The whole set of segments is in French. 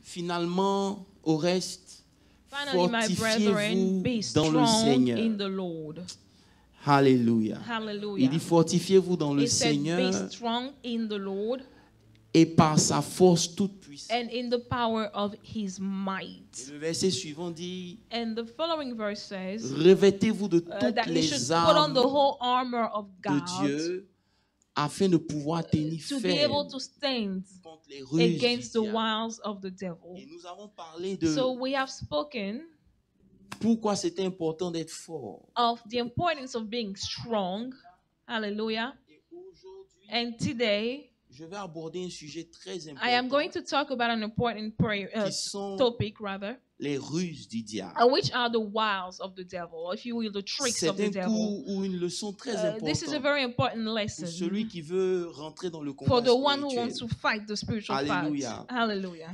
Finalement, au reste, Finally, my brethren, be dans le strong Seigneur. in the Lord. Alléluia. Hallelujah. Il dit fortifiez-vous dans le It said, Seigneur be strong in the Lord et par sa force toute puissante. and in the power of his Et might. le verset suivant dit And the following verse says revêtez-vous de toutes that we should les put on armes the whole armor of de God Dieu afin de pouvoir tenir to be able ferme to stand contre les ruses against du the diable. wiles of the devil. Et nous avons parlé de So we have spoken pourquoi c'était important d'être fort. of the importance of being strong. Hallelujah. Et aujourd'hui, And today, je vais aborder un sujet très I am going important to talk about an important qui sont topic, rather, les ruses du diable. which are the wiles of the devil, if you will, the tricks C'est of the un devil. cours ou une leçon très This is a importante very important pour lesson celui qui veut rentrer dans le for combat the one who wants spirituel. to fight the spiritual Hallelujah. fight. Hallelujah.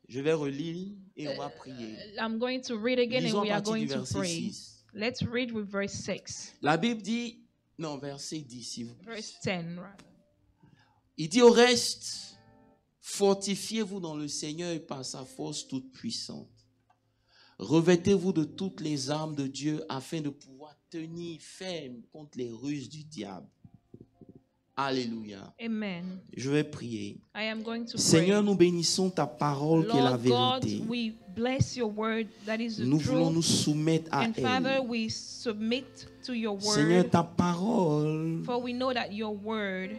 Je vais relire et on va prier. I'm going to read again Lisons and we à are partir du going to verset pray. 6. Let's read with verse 6. La Bible dit, non, verset 10, si vous plaît. Verse 10, rather. Il dit au reste, fortifiez-vous dans le Seigneur et par sa force toute puissante. Revêtez-vous de toutes les armes de Dieu afin de pouvoir tenir ferme contre les ruses du diable. Alléluia. Amen. Je vais prier. I am going to Seigneur, pray. nous bénissons ta parole qui est la Lord God, vérité. we bless your word that is the Nous voulons truth. nous soumettre à And Father, elle. we submit to your Seigneur, word, ta parole for we know that your word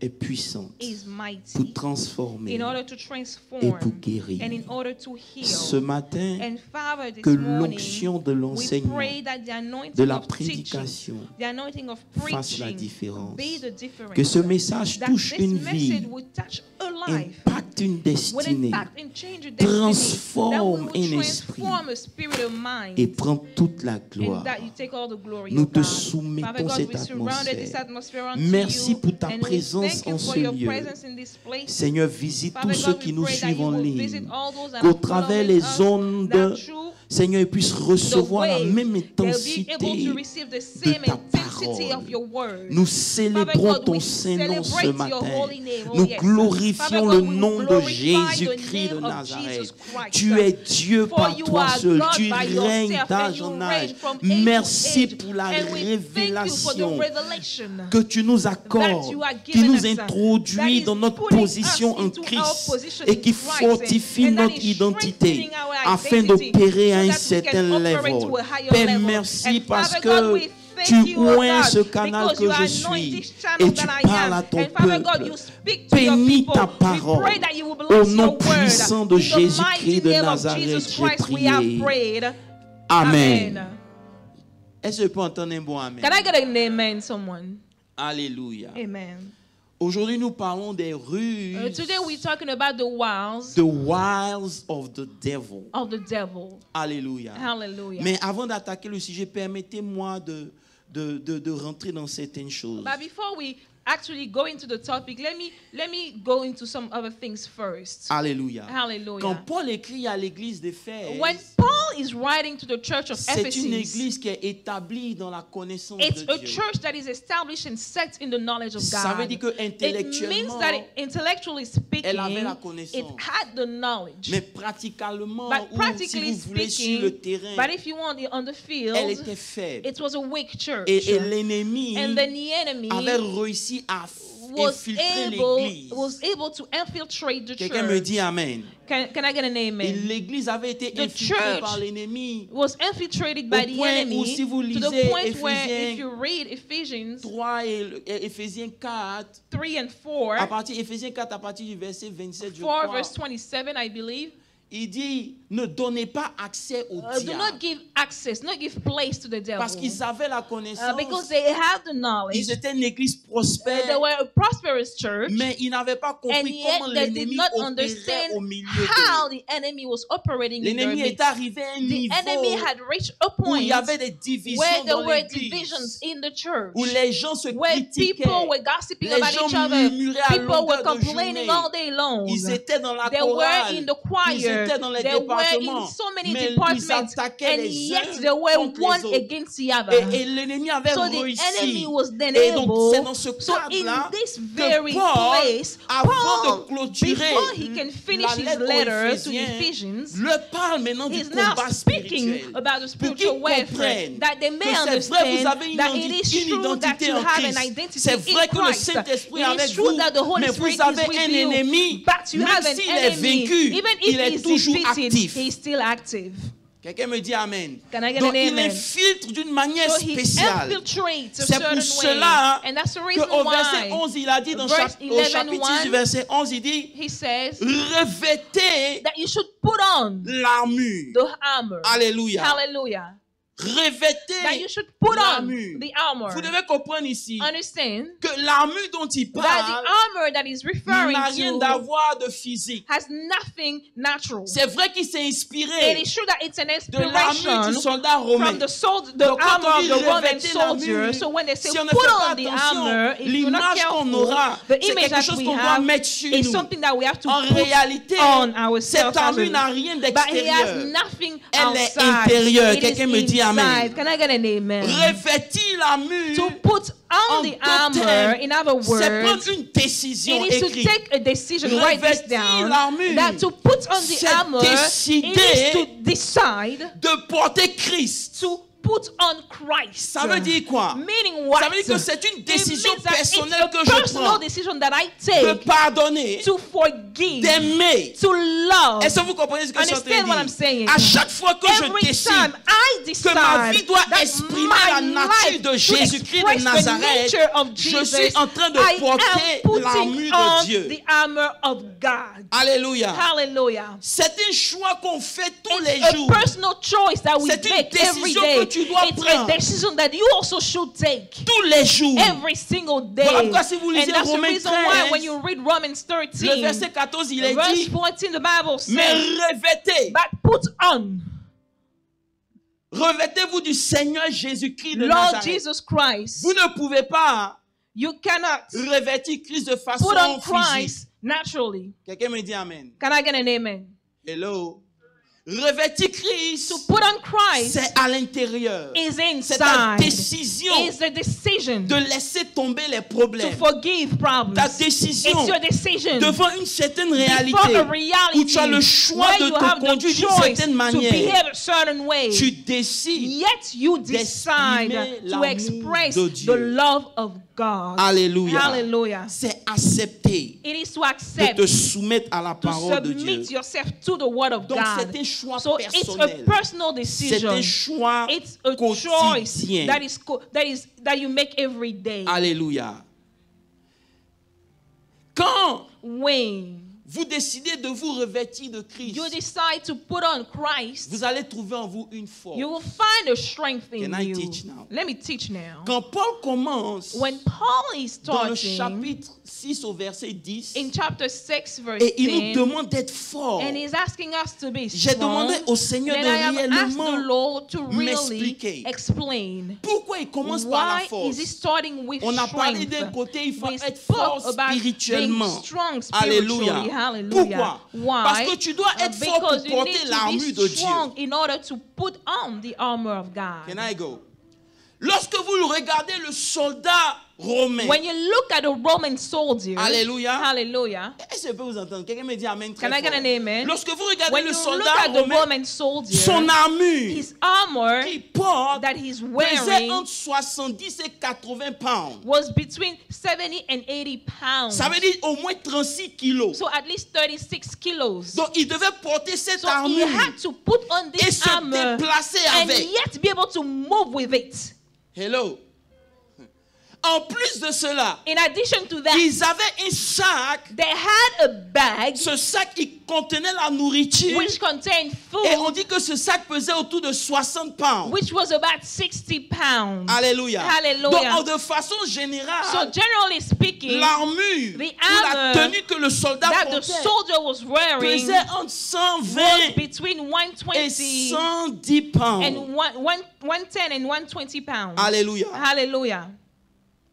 est puissante is pour mighty transformer in order to et transform pour guérir. and in order to heal. Ce matin, And Father, this que morning, l'onction de we l'enseignement, pray that the anointing de la of teaching, prédication the anointing of fasse la preaching, différence. be the difference. Que ce message That touche this une message vie, will touch a life, impacte une will destinée impact and change your destiny, that transforme will un esprit transform a spirit of mind, et prend toute la gloire. and that you take all the glory Nous of te God. soumettons Father God, cette we surrounded this atmosphère. atmosphere unto Merci you, pour ta and we présence thank you en for ce your lieu. presence in this place. Seigneur, visite Father tous ceux God, qui we nous pray that suivent you en will ligne, visit all those that qu'au are travers following les us, ondes, that through Seigneur, ils puissent recevoir la wave, même they'll be able intensité to receive the same ta intensity parole. of your word. Nous Father célébrons God, ton we Saint-Nom ce celebrate your matin. holy name. Oh, Nous yes. glorifions Father le God, we nom de glorify the Jésus-Christ de name of Nazareth. Jesus Christ. Tu es Dieu For par you toi are seul. God Tu by règnes yourself, d'âge and you en âge. reign from age to Merci age. pour la And we thank you for the révélation revelation que tu nous that accordes, you are qui giving nous us, that introduit is dans notre putting position us en into our Christ position et in qui Christ, fortifie and that notre is identité strengthening our afin identity d'opérer à so un that we certain can operate level. to a higher Père, level. merci And parce Father God, que we thank tu you, oh oins God, ce canal because que you je anoint suis this channel et tu that I parles am. à ton And Father God, peuple. you speak to your Bénis people. ta We parole. pray that you will Au bless nom your word. puissant de In the mighty Jésus-Christ de name of Nazareth, Jesus j'ai Christ, we have prié. prayed. Amen. Est-ce que je peux entendre un bon amen? Can I get an amen, someone? Alléluia. Amen. Aujourd'hui, nous parlons des ruses, Today we're talking about the wiles the wiles of the devil. of the devil. Alléluia. Hallelujah. Mais avant d'attaquer le sujet, permettez-moi de rentrer dans certaines choses. But before we actually go into the topic, let me go into some other things first. Alléluia. Hallelujah. Quand Paul écrit à l'église d'Éphèse, When Paul is writing to the church of c'est une Ephesus, église qui est établie dans la connaissance it's de a Dieu. church that is established and set in the knowledge of Ça veut God. dire que It means intellectuellement, that intellectually speaking, elle avait la it connaissance. had the knowledge. Mais pratiquement, But ou si practically vous voulez sur speaking, le terrain, but if you want on the field, elle était faible. it was a weak church. Et l'ennemi And then the enemy avait réussi à was infiltrer l'église. able to infiltrate the Quelqu'un me church. dit Amen. Can I get an Et amen? l'église avait été The infiltrée church par l'ennemi. Was infiltrated by the point où enemy si vous to the lisez point where Éphésiens if you read Ephesians 3 et Éphésiens 4, 3 and à 4, partir Éphésiens 4 à partir du verset 27, je 4 crois, verse 27, I believe. il dit ne donnez pas accès au Do diable. not give access, not give place to the devil. Parce qu'ils avaient la connaissance. Because they have the knowledge. Ils étaient une église prospère. They were a prosperous church. Mais ils n'avaient pas And compris yet comment they did l'ennemi not opérait understand au milieu how d'eux. the enemy was operating in their L'ennemi midst. est arrivé à un The niveau enemy had reached a où point il y avait des where divisions there dans were l'église. divisions in the church, Où les gens se where critiquaient. people were gossiping Les about gens each other, murmuraient à people were longueur de complaining journée. all day long. Ils étaient dans la They were chorale. in the Ils choir, étaient dans les They were départements, in so many mais ils departments, attaquaient and les yet uns they were contre les one autres. against the other. Et l'ennemi avait So the réussi. enemy was then Et donc, c'est able. dans ce So cadre-là in this que very Paul, place, avant Paul, de clôturer before he can finish la his lettre aux letter to Éphésiens, Ephesians, le parle maintenant du he's now combat speaking spirituel. about the Pour spiritual qu'ils warfare, comprennent that they may que c'est vrai, vous understand avez that it is une true that identité you en have an Christ. identity C'est vrai in que le Christ. Saint-Esprit est It avec is true vous, that the Holy mais Spirit vous avez is with un you, ennemi, but you même have an s'il est enemy. vaincu, Even il if est he's toujours defeated, actif. he's still active. Quelqu'un me dit Amen. Can I get Donc an il amen? infiltre d'une manière So he spéciale. infiltrates a C'est certain pour way. cela And that's the reason qu'au verset why 11, il a dit dans verse au 11, chapitre 6 du 1, verset 11, il dit he says revêtez that you should put on l'armure. the armor. Alléluia. Hallelujah. That Revêtez you should put on l'armure. the armor. Vous devez comprendre ici Understand que l'armure dont il that parle the armor that he's referring n'a rien to d'avoir de physique. has nothing natural. C'est vrai qu'il s'est It inspiré is true that it's an de l'armure du inspiration soldat romain. from the Donc, quand armor on of dit the Roman revêter l'armure, soldier. So when they say si on ne put fait pas on the attention, armor, if you're not l'image qu'on careful, aura, the c'est image quelque that chose we qu'on doit have mettre sur is nous. something that we have to En put réalité, on ourselves. cette armure as n'a well. rien But he has d'extérieur. nothing Elle est outside. intérieure. It is Quelqu'un me dit amen. inside. Can I get an amen? Revêtir l'armure, To put on en the d'autres armor, termes, in other c'est words, prendre une décision it is to écrite. take a decision, write this Revêtir down, l'armure, that to put on the c'est armor, décider it is to decide de porter Christ. to put on Christ. Ça veut dire quoi? Meaning what? Ça veut dire que c'est une It décision means that personnelle it's que a je personal prends decision that I de take pardonner, to forgive, d'aimer. to love. Est-ce que vous comprenez ce que je suis en Understand what train I'm de saying? dire? À chaque fois que je Every décide time I que ma vie decide doit that exprimer my la nature life de should Jésus-Christ de express the Nazareth, nature of je Jesus, suis en train de I am porter putting l'armure on de Dieu. the armor of God. Alléluia. Hallelujah. C'est un choix qu'on fait tous les It's a jours. personal choice that we C'est une make every décision day. que tu dois It's prendre. a decision that you also should take Tous les jours. every single day. Voilà pourquoi si vous And lisez that's the Romains reason why 13, when you read Romans Le 13, verset 14, il est verse dit, 14, the Bible mais says, revêtez, but put on revêtez-vous du Seigneur Jésus-Christ de Lord Nazareth. Jesus Christ. Vous ne pouvez pas You cannot revêtir Christ de façon put on physique. Christ naturally. Quelqu'un me dit Amen. Can I get an amen? Hello. Revêtir Christ, To put on Christ c'est à l'intérieur. is C'est ta inside. décision Is the decision de laisser tomber les to problèmes. forgive problems. Ta décision It's your decision devant une certaine before réalité a reality où tu as le choix where de you te have the conduire d'une choice certaine to manière. behave a certain way. Tu décides. Yet you decide d'exprimer to l'amour express de Dieu. the love of God. Alléluia. Hallelujah. C'est accepter It is to de accept, te soumettre à la to parole de Dieu. submit yourself to the word of Donc God. c'est un choix So it's a personnel. personal C'est decision. un choix It's a choice quotidien. that you make every day. Alléluia. Quand When vous décidez de vous revêtir de Christ, you decide to put on Christ, vous allez trouver en vous une force. you will find a strength in Can I you. teach now? Let me teach now. Quand Paul commence When Paul is dans le starting chapitre 6 au verset 10, in chapter 6 verse et il nous 10, demande d'être fort, and he's asking us to be j'ai strong, demandé au Seigneur then de I have asked réellement the Lord to really m'expliquer. explain pourquoi il commence par la why force. is he starting with On a parlé strength. d'un côté, il faut We être spoke fort about spirituellement. being strong Alléluia. spiritually. Hallelujah. Pourquoi? Why? Parce que tu dois être fort Because pour you porter need to l'armure be de Dieu. strong in order to put on the armor of God. Can I go? Lorsque vous regardez le soldat romain, When you look at a Roman soldier, Alléluia. hallelujah, est-ce que je peux vous entendre? Quelqu'un me dit Amen très can I get fort. an amen? Lorsque vous regardez When le you look soldat at the romain, Roman soldier, son armure his armor qu'il porte that he's pesait wearing entre 70 et 80 pounds. was between 70 and 80 pounds. Ça veut dire au moins 36 kilos. So at least 36 kilos. Donc il devait porter cette So he armure had to put on et this se armor déplacer and avec. yet be able to move with it. Hello. En plus de cela, In addition to that, ils avaient un sac. they had a bag Ce sac, il contenait la nourriture. which contained Et on food, dit que ce sac pesait autour de 60 pounds. which was about 60 pounds. Alléluia. Hallelujah. Donc, de façon So générale, generally speaking, l'armure the ou la armor tenue que le soldat that the portait soldier was wearing pesait entre 120 was between et 120 110 pounds. and 110 and 120 pounds. Alléluia. Hallelujah.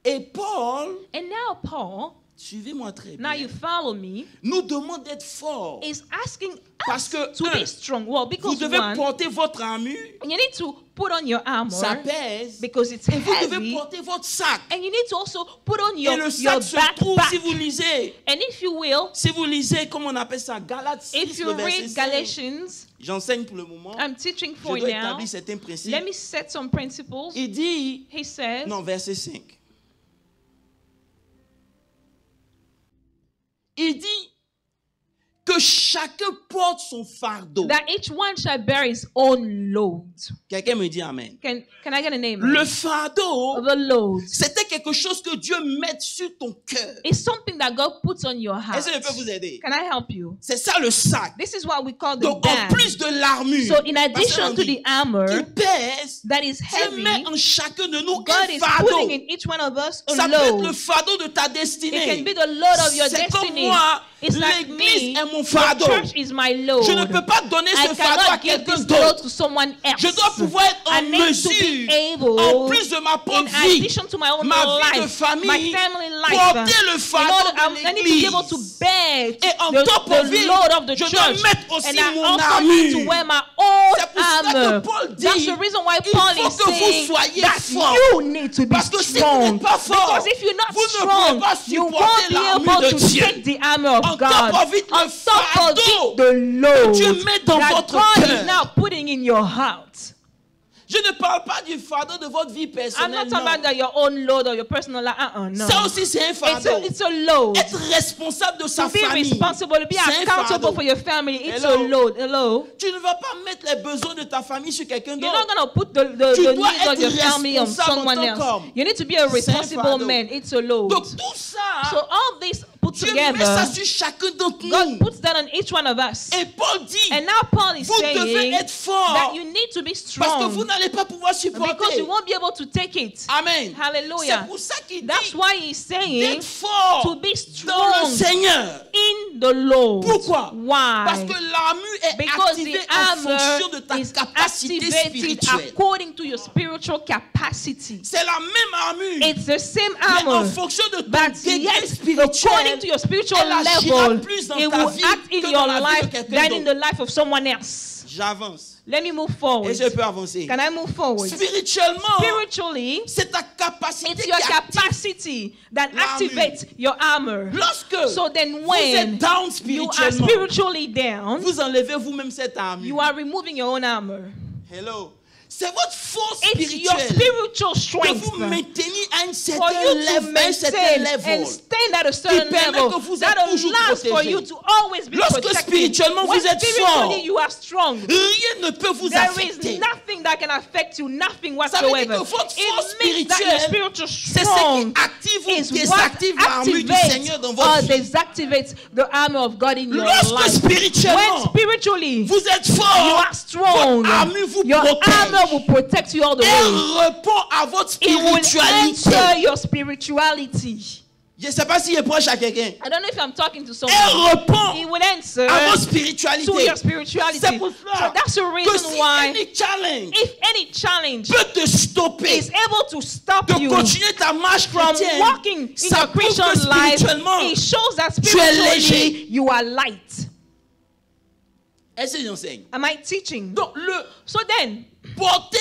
Et Paul, And now Paul, Suivez-moi très Now bien. you follow me. Nous demande d'être forts. Is asking Parce us que, to un, be strong. Well, Vous because devez one, porter votre armure. you need to put on your Ça armor pèse. because it's Et vous devez heavy, porter votre sac. and you need to also put on Et your le sac se trouve, backpack. si vous lisez, And if you will, comment on appelle ça, Galates 6, if you le verset read 5. J'enseigne J'enseigne pour le moment. I'm teaching Je for dois you now. établir certains principes. Let me set some principles. Il dit, He says, non, verset 5. Il dit que chacun porte son fardeau. that each one shall bear his own load. Quelqu'un me dit Amen. Can I get a name? Le fardeau, The load c'était quelque chose que Dieu met sur ton cœur. is something that God puts on your heart. Est-ce que je peux vous aider? Can I help you? C'est ça le sac. This is what we call the Donc en bag. plus de l'armure, So in addition Pasteur to Andy, the armor qui pèse, that is Dieu met heavy, en chacun de nous God un is fardeau. putting in each one of us a Ça peut être le load. fardeau de ta It can destinée. be the load of your C'est comme destiny. moi, It's like l'église me, est mon the fardeau. church is my load. Je ne peux pas donner I ce fardeau à cannot give quelqu'un this load d'autre. to someone else. Je dois pouvoir être I en need to mesure, be able, en plus de ma in propre vie, addition to my own ma vie de life, famille, my family life, porter le in fardeau order, de I need to be l'église. able to bear Et en the top of the it, load of the je dois church. mettre aussi And I mon also need to armure. wear my own C'est pour ça que armor. Paul dit, That's the reason why il Paul faut is que vous saying soyez that forts. you need to be Parce que si vous strong. n'êtes pas fort, Because if you're not vous ne strong, pouvez pas you supporter won't be l'armure able de to Dieu. take the armor of On God. top of it, le On top of fardeau it, the load Dieu met dans that votre God cœur. is now putting in your heart. Je ne parle pas du fardeau de votre vie I'm personnelle. not talking non. about your own load or your personal life. No. Ça aussi, c'est un fardeau. It's a load. Être responsable de sa To be famille. responsible, to be c'est un accountable fardeau. for your family, it's Hello. a load. Hello. Tu ne vas pas mettre les besoins de ta famille sur quelqu'un You're not d'autre. going to put the Tu dois needs of être your family on responsable someone en tant else. qu'homme. You need to be a C'est un responsible fardeau. man. It's a load. Donc tout ça, So all this put Dieu met ça together, sur chacun d'entre God nous. puts that on each one of us. Et Paul dit, And now Paul is vous devez saying être fort that you need to be parce que vous strong n'allez pas pouvoir because supporter. you won't be able to take it. Amen. Hallelujah. C'est pour ça qu'il That's dit why he's saying d'être fort to be dans le strong Seigneur. in the Lord. Pourquoi? Why? Parce que l'armure est Because activée the en armor fonction de ta is capacité activated spirituelle. according to your spiritual capacity. C'est la même armure, It's the same mais en armor, fonction de ton but degré yet according spirituel, to your spiritual elle agira level, plus dans it ta will vie act in que your dans la vie de life quelqu'un than in d'autre. the life of someone else. J'avance. Let me move forward. Et je peux avancer. Can I move forward? Spirituellement, Spiritually, c'est ta capacité it's qui your active. capacity that l'armure. activates your armor. Lorsque So then vous êtes when down you are spirituellement, spiritually down, vous enlevez vous-même cette armure. you are removing your own armor. Hello. C'est votre force It's your spirituelle spiritual que strength vous maintenez à un for certain you to level, un certain maintain level. and stand at a certain permet level que vous êtes that toujours allows for protégé. you to always be Lorsque protected. spirituellement When vous êtes spiritually fort, you are strong, rien ne peut vous there affecter. is nothing that can affect you, nothing Ça veut dire whatsoever. que votre force It means that your spirituelle, spiritual c'est ce strong qui active ou is what désactive l'armure du Seigneur activates dans or votre vie. désactivates the armor of God in your Lorsque life. spirituellement, When spiritually vous êtes you fort, are strong, votre armure vous your armor protège. will protect you all the Elle way. répond à votre It will spiritualité. answer your spirituality. Je ne sais pas si je proche à quelqu'un. I don't know if I'm talking to someone. Elle répond It will answer à votre spiritualité. to your spirituality. C'est pour So cela that's the que reason si why any challenge if any challenge peut te stopper is able to stop de you continuer ta marche from chrétienne, walking in ça your prouve que Christian life, spirituellement, it shows that tu es léger. spiritually you are light. Est-ce que j'enseigne? Am I teaching? Donc, le So then, porter,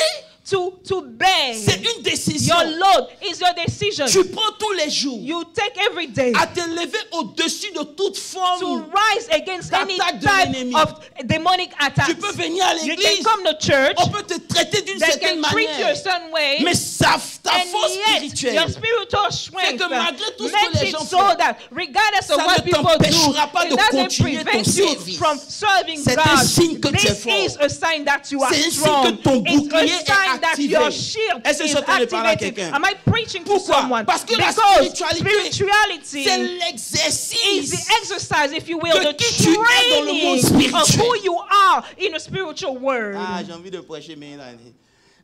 to bear c'est une décision. your load is your decision. Tu prends tous les jours You take every day à te lever au-dessus de toute to forme. rise against any D'attaque de type l'ennemi. of demonic attack. Tu peux venir à You can l'église, come to church, on peut te traiter d'une they certaine can treat you a manière, certain way, mais ta and force yet your spirituelle, spiritual strength que malgré tout ce que makes les it gens so font, that regardless of ça what ne people do, t'empêchera pas it de doesn't continuer ton prevent you service. from serving C'est un God. signe que tu es This fort. is a sign that you are C'est un signe strong. que ton It's bouclier a est sign that activé. your shield Est-ce que je is suis en train de parler à activated. quelqu'un? Am I preaching to Pourquoi? someone? Parce que la Because spiritualité, spirituality c'est is l'exercice the exercise, if you will, de the qui tu es dans le monde training of spirituel. who you are in a spiritual world. Ah, j'ai envie de prêcher, mais là,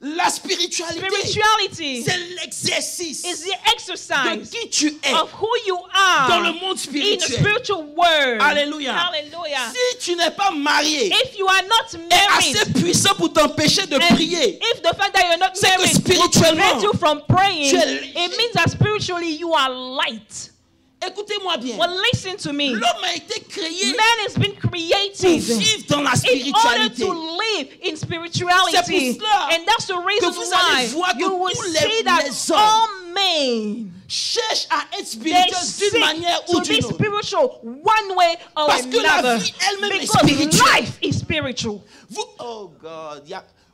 la spiritualité, Spirituality c'est l'exercice is the de exercise qui tu es of who you are dans le monde in a spirituel. spiritual world. Alléluia. Hallelujah. Si tu n'es pas marié If you are not et assez married, puissant pour t'empêcher de and prier, if the fact that you're not c'est que married will spirituellement, prevent you from praying, tu es léger. it means that spiritually you are light. Écoutez-moi bien. Well, listen to me. L'homme a été créé Man has been pour created vivre dans la in order spiritualité. to live in spirituality. C'est pour cela And that's the reason que vous allez why voir que you will tous see that les hommes all men, cherche à être they spirituel seek d'une manière ou to be d'une autre. spiritual one way or Parce que la another. vie elle-même est Because spirituelle. life is spiritual. Oh God,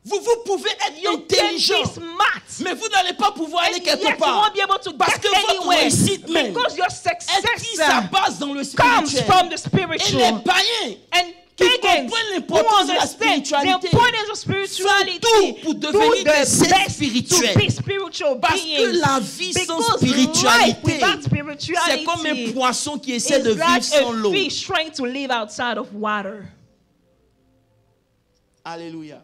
vous pouvez être You can intelligent, be smart, mais vous n'allez pas pouvoir aller and quelque yet you part. won't be able to Parce get que votre anywhere. réussite même, Because your elle tire sa success base dans le comes spirituel. from the Et les spiritual. païens And qui pagans comprennent who l'importance de la understand the spiritualité importance of font tout spirituality pour do devenir the des êtres best spirituels. to be spiritual Parce beings. que la vie sans Because spiritualité, life without c'est spirituality comme un poisson qui essaie is de vivre like sans a l'eau. fish trying to live outside of water. Alléluia.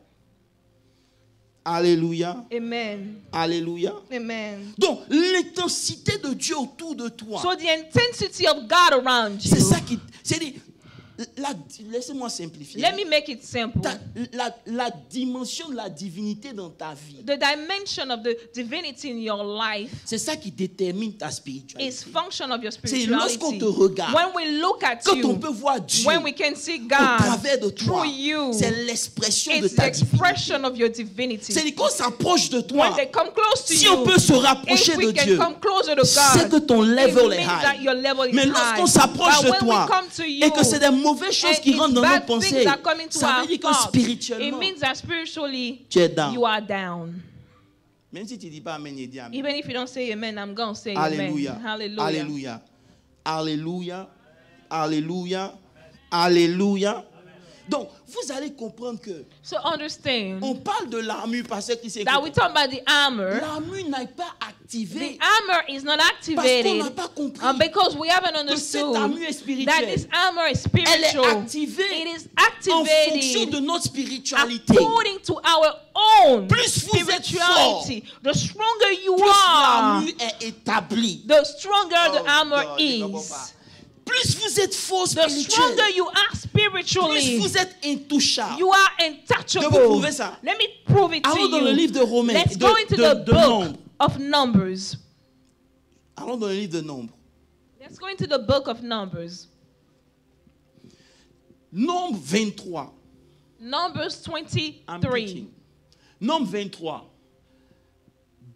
Alléluia. Amen. Alléluia. Amen. Donc, l'intensité de Dieu autour de toi, So the intensity of God around c'est you. ça qui... Laissez-moi simplifier. Let me make it simple. La dimension de la divinité dans ta vie, The dimension of the divinity in your life c'est ça qui détermine ta is spiritualité. function of your C'est lorsqu'on spirituality. te regarde, When we look at quand on you, peut voir Dieu when we can see au God travers de toi, through you, c'est l'expression de it's the ta divinité. expression of your divinity. C'est qu'on s'approche de When toi. they come close to Si on you, peut se rapprocher if de we can Dieu, come closer to c'est que God, ton level it est means that high. your level is Mais high. lorsqu'on s'approche But de when toi we come to you, et que c'est des mauvaises choses and qui it's rentrent dans nos bad pensées, things that come into ça our veut dire que thoughts, spirituellement, it means that spiritually tu es down. you are down. Même si tu ne dis pas Amen, dis Amen. Even if you don't say amen, I'm going to say Alléluia. amen. Hallelujah. Alléluia. Alléluia. Alléluia. Alléluia. Donc, vous allez comprendre que So understand on parle de l'armure parce que c'est that we talk about the armor. l'armure n'est pas activée The armor is not parce qu'on activated n'a pas compris because we haven't que cette understood armure est that spirituelle. this armor is Elle est spiritual. activée It is en fonction activated de notre spiritualité. according to our own Plus vous êtes fort, spirituality. The stronger you plus are, l'armure est établie. the stronger the Oh armor God, je comprends is. pas. Plus vous êtes fort The spirituel, stronger you are plus spiritually, vous êtes intouchable. you are Je vais vous untouchable. prouver ça. Let me prove it to Allons dans le you. livre de Romains, Let's go into the de book Nombres. of Numbers. Allons dans le livre de Nombres. Let's go into the book of Numbers. Nombre 23. Numbers I'm 23. teaching. Nombre 23.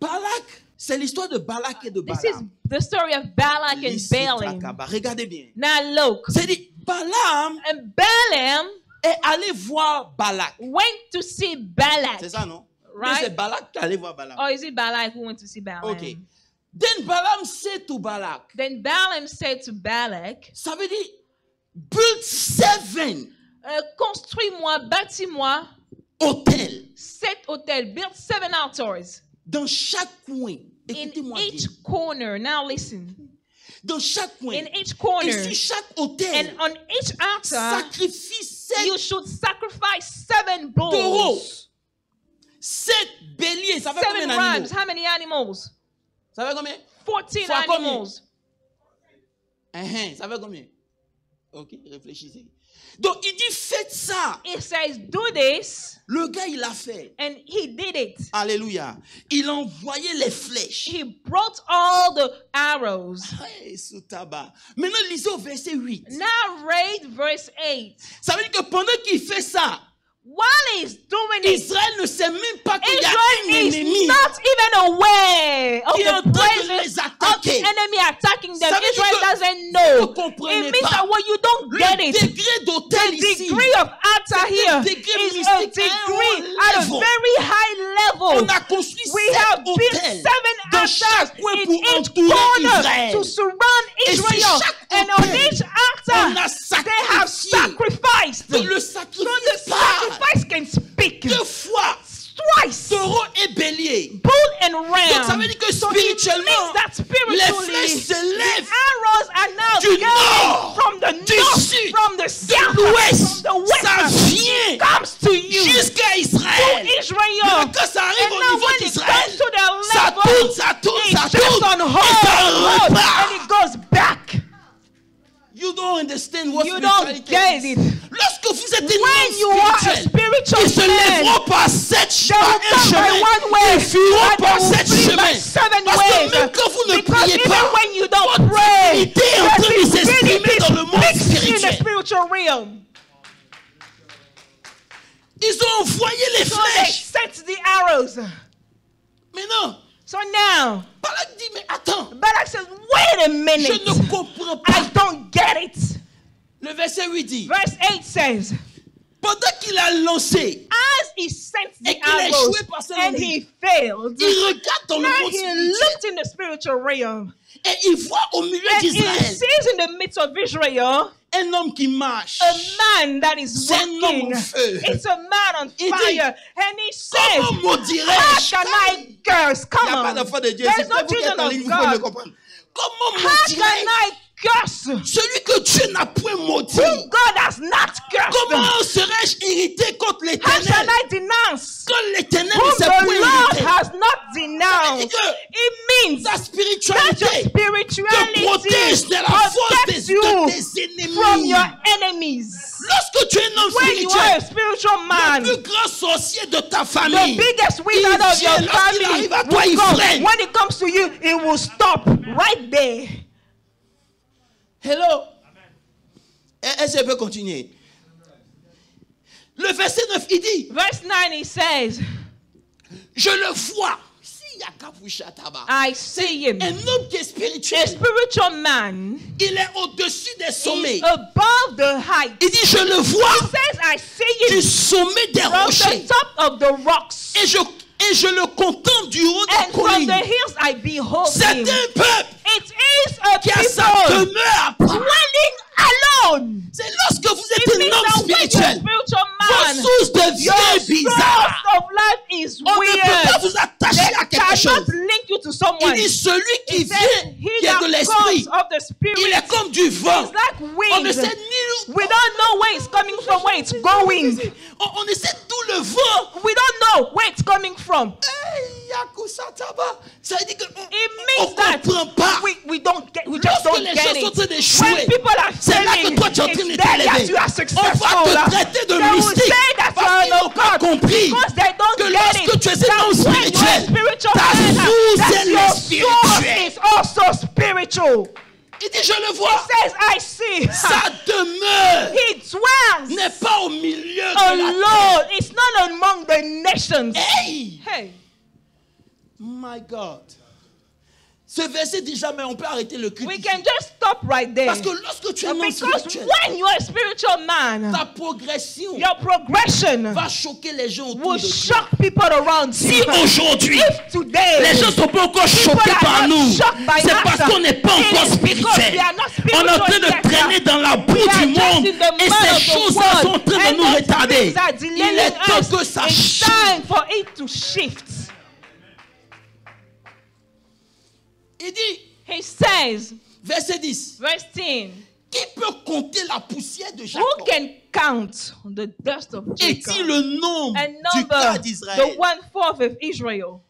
Balak, c'est l'histoire de Balak et de This is Balaam. the story of Balak and L'ici, Balaam. Takaba. Regardez bien. Now look, C'est-à-dire, Balaam and Balaam est allé voir Balak. went to see Balak. C'est ça, non? Right. Mais c'est Balak qui est allé voir Balaam. Or is it Balak who went to see Balaam? Ok. Then Balaam said to Balak. Then Balaam said to Balak, Ça veut dire, build 7 construis-moi, bâtis-moi hôtels 7 hôtels, build 7 altars dans chaque coin. in Écoutez-moi bien. each corner. Now listen. Dans chaque coin. In each corner. Et sur chaque hôtel, And on each altar, sacrifie 7 you should sacrifice 7 bulls. taureaux, 7 béliers. Ça fait 7 combien rams. d'animaux? How many animals? Ça fait combien? 14 Fois combien? animals. Ça fait combien? Ok, réfléchissez. Donc il dit faites ça. It says, do this. Le gars il a fait. And he did it. Alléluia. Il a envoyé les flèches. He brought all the arrows. Hey, sous tabac. Maintenant lisez au verset 8. Now read verse 8. Ça veut dire que pendant qu'il fait ça, While he's doing it, Israël ne sait même pas qu'il y a Israel un is ennemi not even aware of qui est en the train de presence les of the attaquer. enemy attacking them. Ça veut dire Israel que doesn't know. vous comprenez It means pas. that when you don't get Le it, degré d'hôtel the ici, degree of altar c'est here un degré is a mystique à un degree haut at a level. very high level. on a construit We 7 have built hôtels 7 dans altars chaque coin in pour each entourer corner Israël. to surround Et sur Israel. chaque And on hôtel, each on altar, a they have sacrifié. sacrificed. Donc, le So sacrifice the parle sacrifice can speak 2 fois twice. taureau et bélier. Bull and Donc ram. ça veut dire que So it means spirituellement, that les spiritually, flèches se the lèvent arrows are now du coming nord, from the du north, sud, from the de south, l'ouest. from the Ça west. vient Comes to you, jusqu'à Israël. to Israel. Mais quand ça arrive And au now niveau when it d'Israël, comes to their ça level, tourne, ça tourne, it ça just tourne, on et hold, ça repart. and it goes back. You don't understand what You don't spirituality get is. it. Lorsque vous êtes When you un are a homme spiritual ils se man, lèveront par 7 they will come by chemins. one way, Ils fuiront but par they will 7 flee by chemins. 7 Parce que ways. même quand vous ne Because priez even pas, when you don't votre pray, divinité est en spiritual realm. Ils ont envoyé les So they flèches. sent the arrows. Maintenant, So now, Balak dit, mais attends, Balak says, wait a je minute. ne comprends pas. I don't get it. Le verset 8 dit, Verse 8 says, pendant qu'il a lancé, as he sent the Et qu'il a arrows échoué par son and ennemi. he failed, il regarde dans le now monde he spirituel looked in the spiritual realm et il voit au milieu and he d'Israël sees in the midst of Israel un homme qui marche. a man that is C'est un homme walking. en feu. It's a man on Il dit, fire. And he says, Comment how maudirais-je? can I curse? Il Come n'y a pas on. d'enfant de Dieu. There Si is no c'est vous qui êtes children en of ligne, vous pouvez me God. comprendre. Comment How can maudirais-je I curse celui que Dieu n'a point maudit? whom God has not cursed? Comment serais-je irrité contre How shall l'Éternel I denounce quand l'Éternel whom ne s'est the point Lord irrité? has not denounced? It means Ta that spiritualité your te spirituality protège de la force protects de you tes from ennemis. your enemies. Lorsque tu es un homme When you are a spirituel, spiritual man, le plus grand sorcier de ta the famille, biggest wizard of your lorsqu'il family arrive à toi, will il come. freine. When it comes to you, it will stop right there. Hello. Est-ce qu'elle peut continuer? Le verset 9, il dit, Verse 9, he says, je le vois. S'il y a Kapusha Taba, I see him. un homme qui est A spirituel, spiritual man il est au-dessus des sommets. is above the height. Il dit, je le vois He says, I see du him sommet des from rochers. the top of the rocks. Et je le contemple du haut And des from collines. the hills I behold C'est him. un peuple It is a qui a sa people demeure à part. dwelling alone. C'est lorsque vous It êtes means un homme that when you're a spirituel, spiritual vos man, sources your deviennent bizarres. source of life is On ne peut pas weird. vous attacher à They quelque chose. cannot link you to Il someone. dit, celui qui He says, vient, he qui est de that l'esprit, comes of the spirit il est comme du vent. is like On ne wind. sait ni We don't know where it's coming from, where it's going. on ne sait d'où le vent. We don't know where it's coming from. Hey, Yakusataba. Ça veut dire que It on means that comprend pas. we don't get, we just Lorsque don't les get gens sont en train it. d'échouer, When people are c'est là que failing, toi tu es en train it's de there that t'élever. you are On successful. va te traiter de They will mystique say that parce you qu'ils are n'ont no pas God compris because they don't que get lorsque it. tu es un That homme when you are a spirituel, spiritual ta man, source that est your le source spirituel. is also spiritual. Il dit, je le He vois. says, I see. Sa demeure He dwells n'est pas au milieu de la terre. alone. It's not among the nations. Hey! Hey. My God. Ce verset dit jamais, on peut arrêter le culte. We ici. can just stop right there. Parce que lorsque tu es un homme Because spirituel, when you are a spiritual man, ta progression your progression va choquer les gens autour will de toi. shock people around Si you. aujourd'hui, If today les gens ne sont pas encore people choqués are par not nous, shocked by c'est us, parce qu'on n'est pas it encore is because spirituel. we are not On est en train spiritual de yet. traîner dans la boue We are du just monde in the et mud ces of the choses-là world, sont en train de and nous those retarder. things are Il delaying est temps us. que ça It's change. time for it to shift. Il dit, He says, verset 10, verse 10, qui peut compter la poussière de who Jacob? can count the dust of Est-il Jacob le nombre and du cas number d'Israël? the 1/4 of Israel?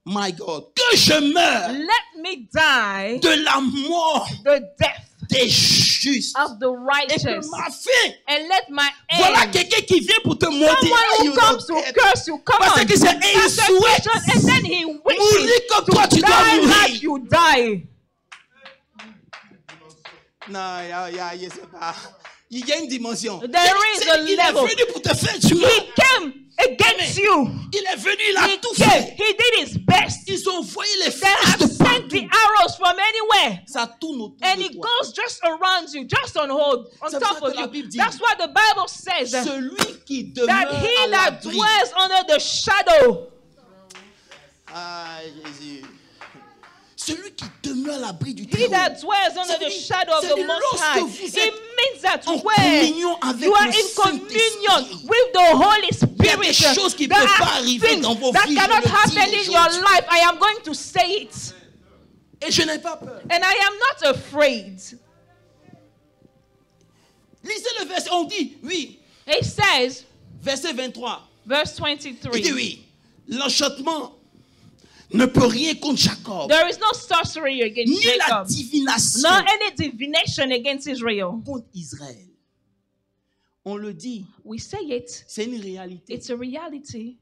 My God, que je meure Let me die de la mort the death des justes of the et que righteous, ma fin. and let my Voilà end. quelqu'un qui vient pour te maudire. Someone You who comes to don't get- curse you, come Parce on. que c'est et il souhaite Persecution, and then he mourir wishes comme to toi tu dois die mourir. like you die. Non, il y a une dimension. There is a Il est level. venu pour te faire du mal. He came against you. Il est venu, il a He tout came. fait. He did his best. Ils ont envoyé les They flèches have de sent the partout. arrows from anywhere. Ça tourne autour And de it toi. goes just around you, just on hold, on C'est top pour ça of que la you. Bible dit, That's what the Bible says. Celui qui That demeure à he that l'abri. dwells under the shadow. Ah, Jésus. Celui qui demeure à l'abri du He Très-Haut. that dwells under the C'est-à-dire- shadow of the c'est-à-dire Most lorsque High. vous It êtes means that en where communion avec you are le in communion Saint-Esprit, with the Holy il y a des Spirit, choses qui ne there peuvent pas are arriver things dans vos that vies. Je cannot le dis happen in your aujourd'hui. life. I am going to say it. Et je n'ai pas peur. And I am not afraid. Lisez le verset. On dit, oui, It says, verset 23. verse Il dit 23, oui. L'enchantement ne peut rien contre Jacob. there is no sorcery against Ni la Jacob, divination nor any divination against Israel. contre Israël. On le dit, We say it. c'est une réalité. It's a reality.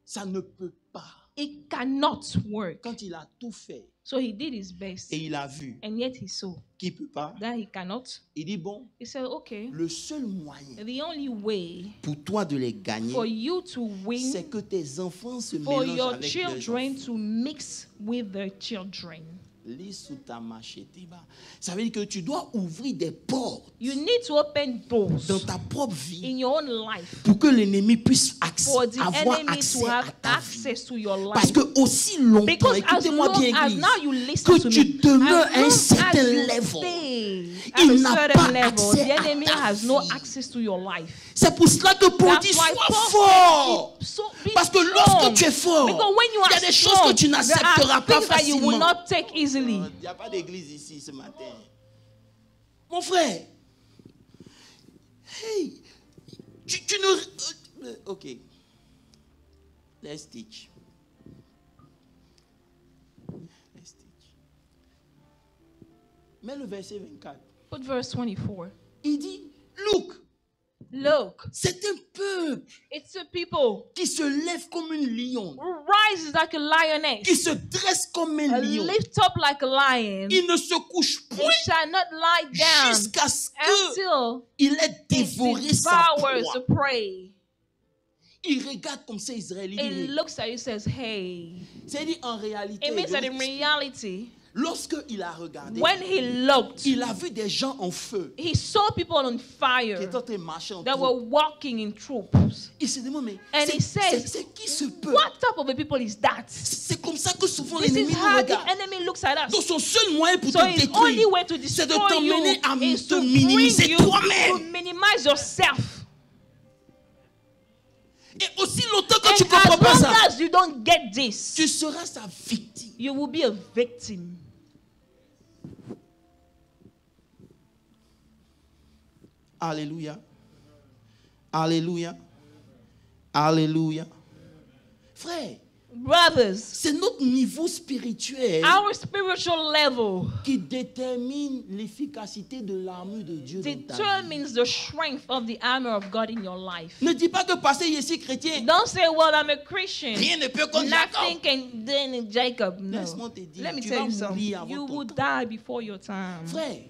Ça ne peut pas it cannot work. Quand il a tout fait So he did his best. et il a vu And yet he saw qu'il ne peut pas, that he cannot. il dit bon, He said, okay, le seul moyen the only way pour toi de les gagner, for you to win, c'est que tes enfants se for mélangent your avec leurs children enfants. to mix with their children. Lis sous ta machette. Ça veut dire que tu dois ouvrir des portes You need to open doors dans ta propre vie in your own life pour que l'ennemi puisse for the avoir enemy accès to à have ta vie. access to your Parce life. que aussi longtemps, Because as écoutez-moi long bien, as Église, now you listen que to tu me, demeures as à un long certain as you level, stay il at a n'a certain pas level, accès the à enemy ta has no vie. access to your life. c'est pour cela que Paul That's dit why sois Paul fort. said, so be Parce que strong. lorsque tu es fort, Because when you il y a are des choses strong, que tu there n'accepteras are pas things that you will facilement. not take easily. Il n'y a pas d'église ici ce matin. Mon frère, hey, tu ne... Ok. Let's teach. Let's teach. Mais le verset 24, Put verse 24. il dit, look, Look, c'est un peuple it's a people qui se lève comme une lion, who rises like a qui lioness, se dresse comme un lion. lift up like a lion. Il ne se couche It point shall not lie down jusqu'à ce until qu'il ait it dévoré sa devours proie. the prey. Il regarde comme ça Israël. It looks at you and says, hey. C'est-à-dire en réalité, It means that in reality, lorsqu'il a regardé, when he looked, il a vu des gens en feu he saw people on qui fire étaient en train de marcher en that troupe. were walking in troops. Il se demande, mais And he says, c'est qui ce peuple? what type of a people is that? C'est comme ça que souvent This l'ennemi is nous how the regarde. enemy looks at Donc us. son seul moyen pour So te his only détruire, way to c'est de destroy you t'emmener à is te to minimiser bring you to toi-même. minimize yourself. Et aussi longtemps que And tu ne comprends pas as long ça, as you don't get this, tu seras sa victime. you will be a victim. Alléluia. Alléluia. Alléluia. Frère, Brothers, c'est notre niveau spirituel our spiritual level qui détermine l'efficacité de l'armure de Dieu dans ta vie. determines the strength of the armor of God in your life. Ne dis pas que parce que je suis chrétien, Don't say, well, I'm a Christian. rien ne peut contre Nothing Jacob. can do in Jacob. No. Laisse-moi te dire, Let me tu tell vas you something. mourir avant You ton will temps. die before your time. Frère,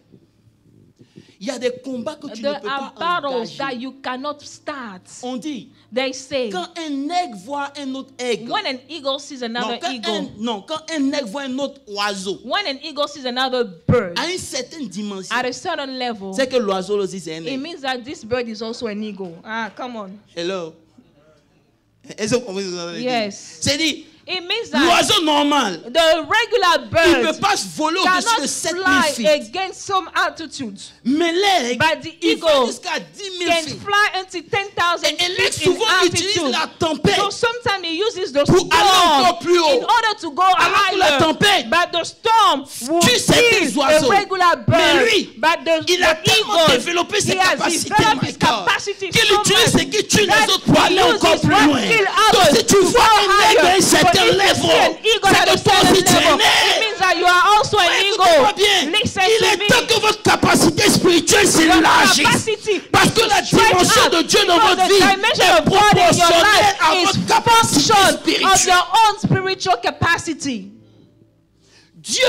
il y a des combats que tu ne There peux are pas battles that engager. you cannot start. On dit, They say, quand un aigle voit un autre aigle, when an eagle sees another eagle, quand un aigle voit un autre oiseau, when an eagle sees another bird à une certaine dimension, at a certain level, c'est que l'oiseau aussi c'est un it aigle. means that this bird is also an eagle. Ah, come on. Hello. Est-ce que vous comprenez ce que ça veut dire? Yes. C'est dit, It means that l'oiseau normal, the regular il ne bird peut pas voler au-dessus cannot de 7000 fly feet. against some altitude, Mais l'aigle, but the il fait eagle jusqu'à 10 000 can feet. fly until 10,000 Et l'aigle feet in souvent utilise altitude. la tempête So sometimes he uses the pour aller storm encore plus haut. in order to go Alors que la higher. tempête But the storm will tue certains kill a oiseaux. regular bird. Mais lui, But il a the tellement eagle, développé ses he has capacités, developed my his God, capacity qu'il so utilise much et qu'il tue les that autres pour he aller encore uses plus what loin. kill Donc others si tu to vois go un aigle à higher. un certain But if you see level, an eagle c'est at a que toi certain aussi tu es level, né. it means that you are also an Écoutez-moi eagle. bien, Listen il to est temps me. que votre capacité spirituelle s'élargisse. Capacity Parce que la dimension de Dieu dans because votre the vie dimension est of God in your proportionnelle life à is votre capacité function of spirituelle. your own spiritual capacity. Dieu,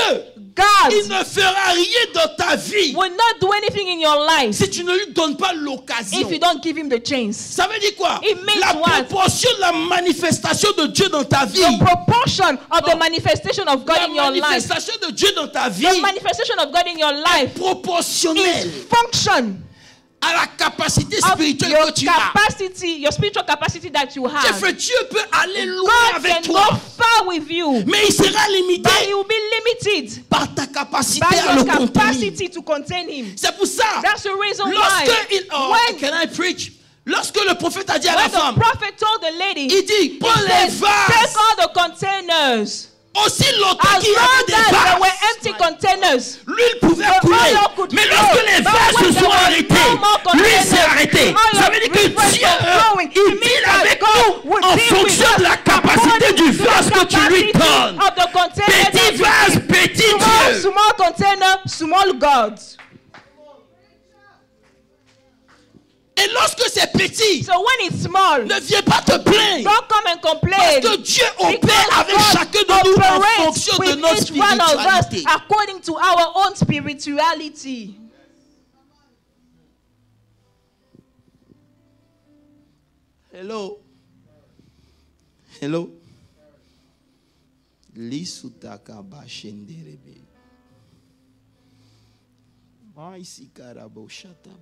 God il ne fera rien dans ta vie will not do anything in your life si tu ne lui donnes pas l'occasion. if you don't give him the chance. Ça veut dire quoi? It means La what? proportion de la manifestation de Dieu dans ta vie. The proportion of the manifestation of God La in your life, manifestation de Dieu dans ta vie the manifestation of God in your life proportionnelle is function à la capacité of spirituelle your que tu as. capacity, your spiritual capacity that you J'ai have. fait, Dieu peut aller loin God avec can toi, go far with you, mais il sera limité but he will be limited par ta capacité by à le your contenir. capacity to contain him. C'est pour ça, That's the reason why lorsque il, when can I preach? Lorsque le prophète a dit à la when the femme, prophet told the lady, il dit, prends he les said, take vases, all the containers. aussi longtemps As qu'il y long avait as des there were vases, empty containers, l'huile pouvait the couler. oil could Mais flow. lorsque les But vases when se there sont was arrêtés, no more l'huile s'est containers, arrêtée. oil Ça veut dire que was Dieu, flowing. It il means deal that avec God nous will en deal with fonction us de la capacité according du to vase the que tu lui capacity donnes. of the container that Petit you vase, give. petit Small, Dieu. small container, small God. Et lorsque c'est petit, So when it's small, ne viens pas te plaindre. don't come and Parce complain. que Dieu opère Because avec God chacun de nous en operates fonction de with notre each one of us spiritualité. according to our own spirituality. Hello. Hello. Lisutaka bashenderebe. Maïsikarabo shataba.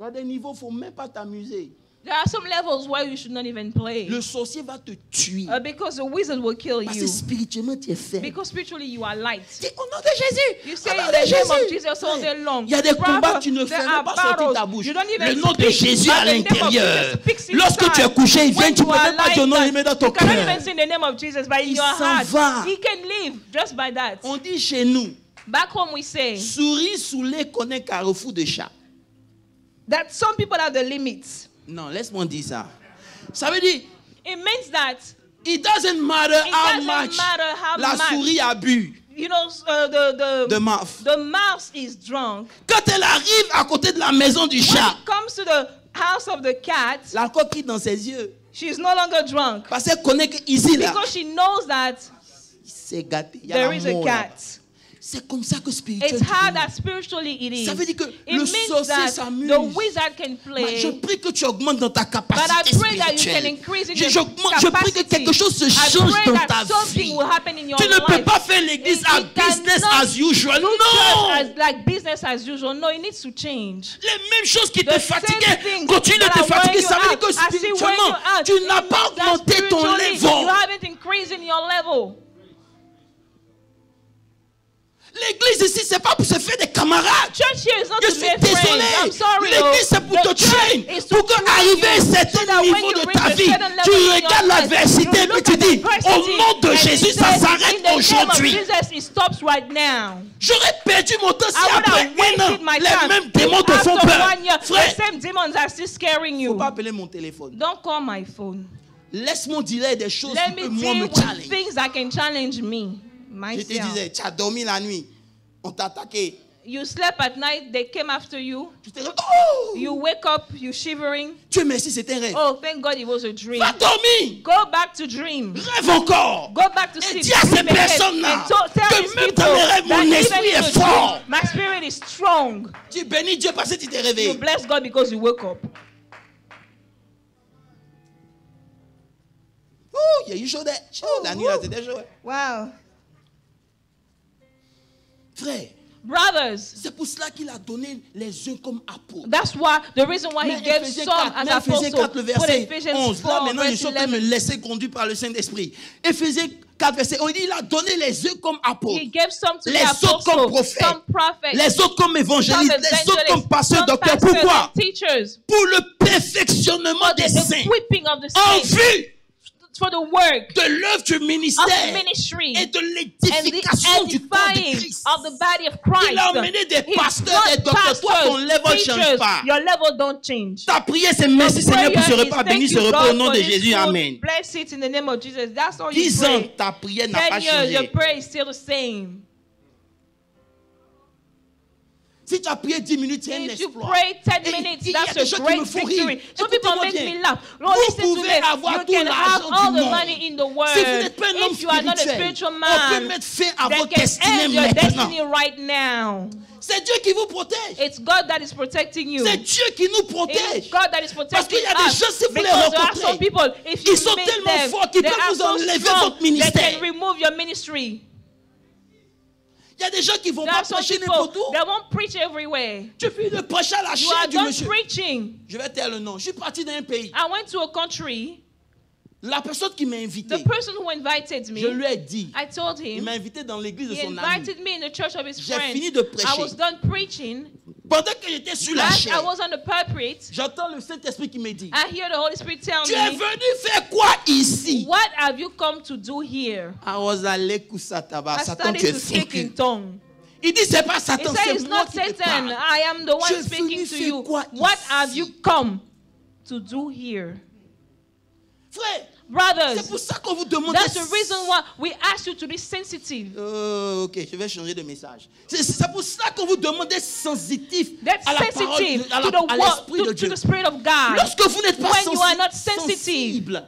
Il y a des niveaux, il ne faut même pas t'amuser. There are some levels where you should not even play. Le sorcier va te tuer. Because the wizard will kill Parce que you. spirituellement, tu es faible. Because spiritually you are light. Dis au nom de Jésus. You say Au nom in de the name of Jésus. Jesus all day long. Il y a des Brother, combats, tu ne there fais are même pas sortir battles. ta bouche. You don't even Le nom de speak, Jésus but à the name of l'intérieur. Jesus speaks Lorsque tu es inside. couché, il vient, When tu ne you peux are même pas dire non, il met dans ton you cannot cœur. even say the name of Jesus, but in Il your s'en heart, va. he can live just by that. On dit chez nous, Back home we say souris saoulée connaît carrefour de chat. that some people have the limits. Non, laisse-moi dire ça. Ça veut dire, It means that, it doesn't matter It how doesn't much matter how la much. souris a bu you know, de maf. the mouse is drunk. Quand elle arrive à côté de la maison du When chat, it comes to the house of the cat, l'alcool quitte dans ses yeux. she's no longer drunk. Parce qu'elle connaît qu'ici, là, Because she knows that c'est gâté. Il y a there la is a mort là. cat. C'est comme ça que It's spirituellement. how that spiritually it is. Ça veut dire que It le means sorcier that s'amuse. the wizard can Mais je play. prie que tu augmentes dans ta But I capacité pray that you can spirituelle. increase in Je, your je prie que capacity. quelque chose se I change pray dans that ta something vie. will happen in your Tu ne peux life. pas faire l'église à It business cannot as usual. do Non! church as like business as usual. No, it needs to change. Les mêmes choses qui te The same fatiguaient things continuent de that te are fatiguer. wearing Ça veut dire you que out. I see wearing spirituellement, you out. tu n'as It pas means that augmenté ton spiritually, level. You haven't increased in your level. L'église ici, c'est pas pour se faire des camarades. Church here is not Je to suis make friends. I'm désolé. sorry. L'église, c'est pour The te church train. is to Pour train qu'arriver à un you, so certain that when niveau you de reach ta a vie, certain level tu in your regardes life, l'adversité you et look puis tu at dis, adversity au nom de and Jésus, you ça say, s'arrête in the name of aujourd'hui. Jesus, it stops right now. J'aurais perdu mon temps si I would après have un an, wasted my les time. mêmes démons te font After peur. 1 year, Frère, the same demons are still scaring il ne faut you. pas appeler mon téléphone. Don't call my phone. Laisse-moi dire des choses Let qui me peuvent moi deal me with challenge. things that can challenge me. Je te Myself. disais, tu as dormi la nuit, on t'a attaqué. You slept at night, they came after you. Tu te dis, oh! You wake up, you shivering. Dieu merci, c'était un rêve. Oh, thank God it was a dream. Va dormir. Go back to dream. Rêve encore. Go back to Et sleep. dis à ces Dream again. personnes-là And tell que these même people dans mes rêves, that mon even esprit in est the dream, fort. my spirit is strong. Tu bénis Dieu parce que tu t'es You réveillé. bless God because you woke up. Oh, il y a eu chaud. La nuit, là, c'était chaud. Wow. Frère, Brothers, c'est pour cela qu'il a donné les uns comme apôtres. that's why the reason why he Mais gave Éphésiens some 4, as mais Éphésiens 4, le apostles. Put verset Ephesians 11. Là, 4, maintenant, je verse suis en train de me 11. laisser conduire par le Saint-Esprit. Éphésiens 4, verset 11, il dit, il a donné les uns comme apôtres, He gave some to les the autres comme apostles, prophètes, some prophets, les autres comme some évangélistes, les autres comme evangelists, pasteurs, some docteurs. pastors Pourquoi? and teachers. Pour le perfectionnement des The saints, equipping of the en saints vue for the work de l'œuvre du of ministère ministry et de and the l'édification du corps de edifying Christ. of the body of Christ. Il a emmené des He pasteurs, brought des docteurs. Toi, ton pastors, level ne change teachers. pas. Your level don't change. Ta prière, c'est merci Seigneur pour ce Prayer is repas. thank Béni ce you, repas au God, nom for de this Jésus. food. Amen. Bless it in the name of Jesus. That's all you 10 ans, pray. ta prière n'a pas 10 years, your changé. prayer is still the same. Si tu as prié 10 minutes, c'est un If you exploit. pray 10 Et minutes, il y a that's des gens a qui great me font victory. rire. Some people Écoutez-moi make bien. me laugh. Lord, Vous listen to pouvez this. avoir You tout can have l'argent all du the monde. money in the world. Si vous n'êtes pas un homme If you are not a spirituel, spiritual on man, peut mettre fin à that votre can destinée end your maintenant. destiny right now. C'est Dieu qui vous protège. It's God that is protecting you. C'est Dieu qui nous It's protège. God that is Parce qu'il protecting y a des us. gens, si vous les Because there are rencontrez, some people, if you ils sont meet tellement them, forts qu'ils they peuvent are vous so enlever strong, votre they ministère. can remove your ministry. Il y a des gens qui ne vont There pas are some prêcher people n'importe où. that won't preach everywhere. Tu finis de prêcher à la You chair are du done monsieur. preaching. Je vais taire le nom. Je suis parti d'un pays. I went to a country. La personne qui m'a invité, The person who invited me, je lui ai dit, I told il him, m'a invité dans l'église de he son ami. invited me in the church of his J'ai friend. fini de prêcher. I was done preaching. Pendant que j'étais sur la As I chair, was on the pulpit, j'entends le Saint-Esprit qui me dit, I hear the Holy Spirit tell tu es me, venu faire quoi ici? what have you come to do here? I was allé Kusataba. I Satan, started tu es to speak in foutu. tongue. Il dit, c'est pas He Satan, said, c'est it's moi not qui te Satan. parle. I am the one Tu es speaking venu to faire you. quoi What ici? have you come to do here? Frère, Brothers, C'est pour ça qu'on vous demande that's the reason why we ask you to be sensitive. Ok, je vais changer de message. C'est pour ça qu'on vous demande d'être sensitif That's à la parole, sensitive à to the l'esprit de to Dieu. the Spirit of God. Lorsque vous n'êtes pas When you are not sensitive, sensible,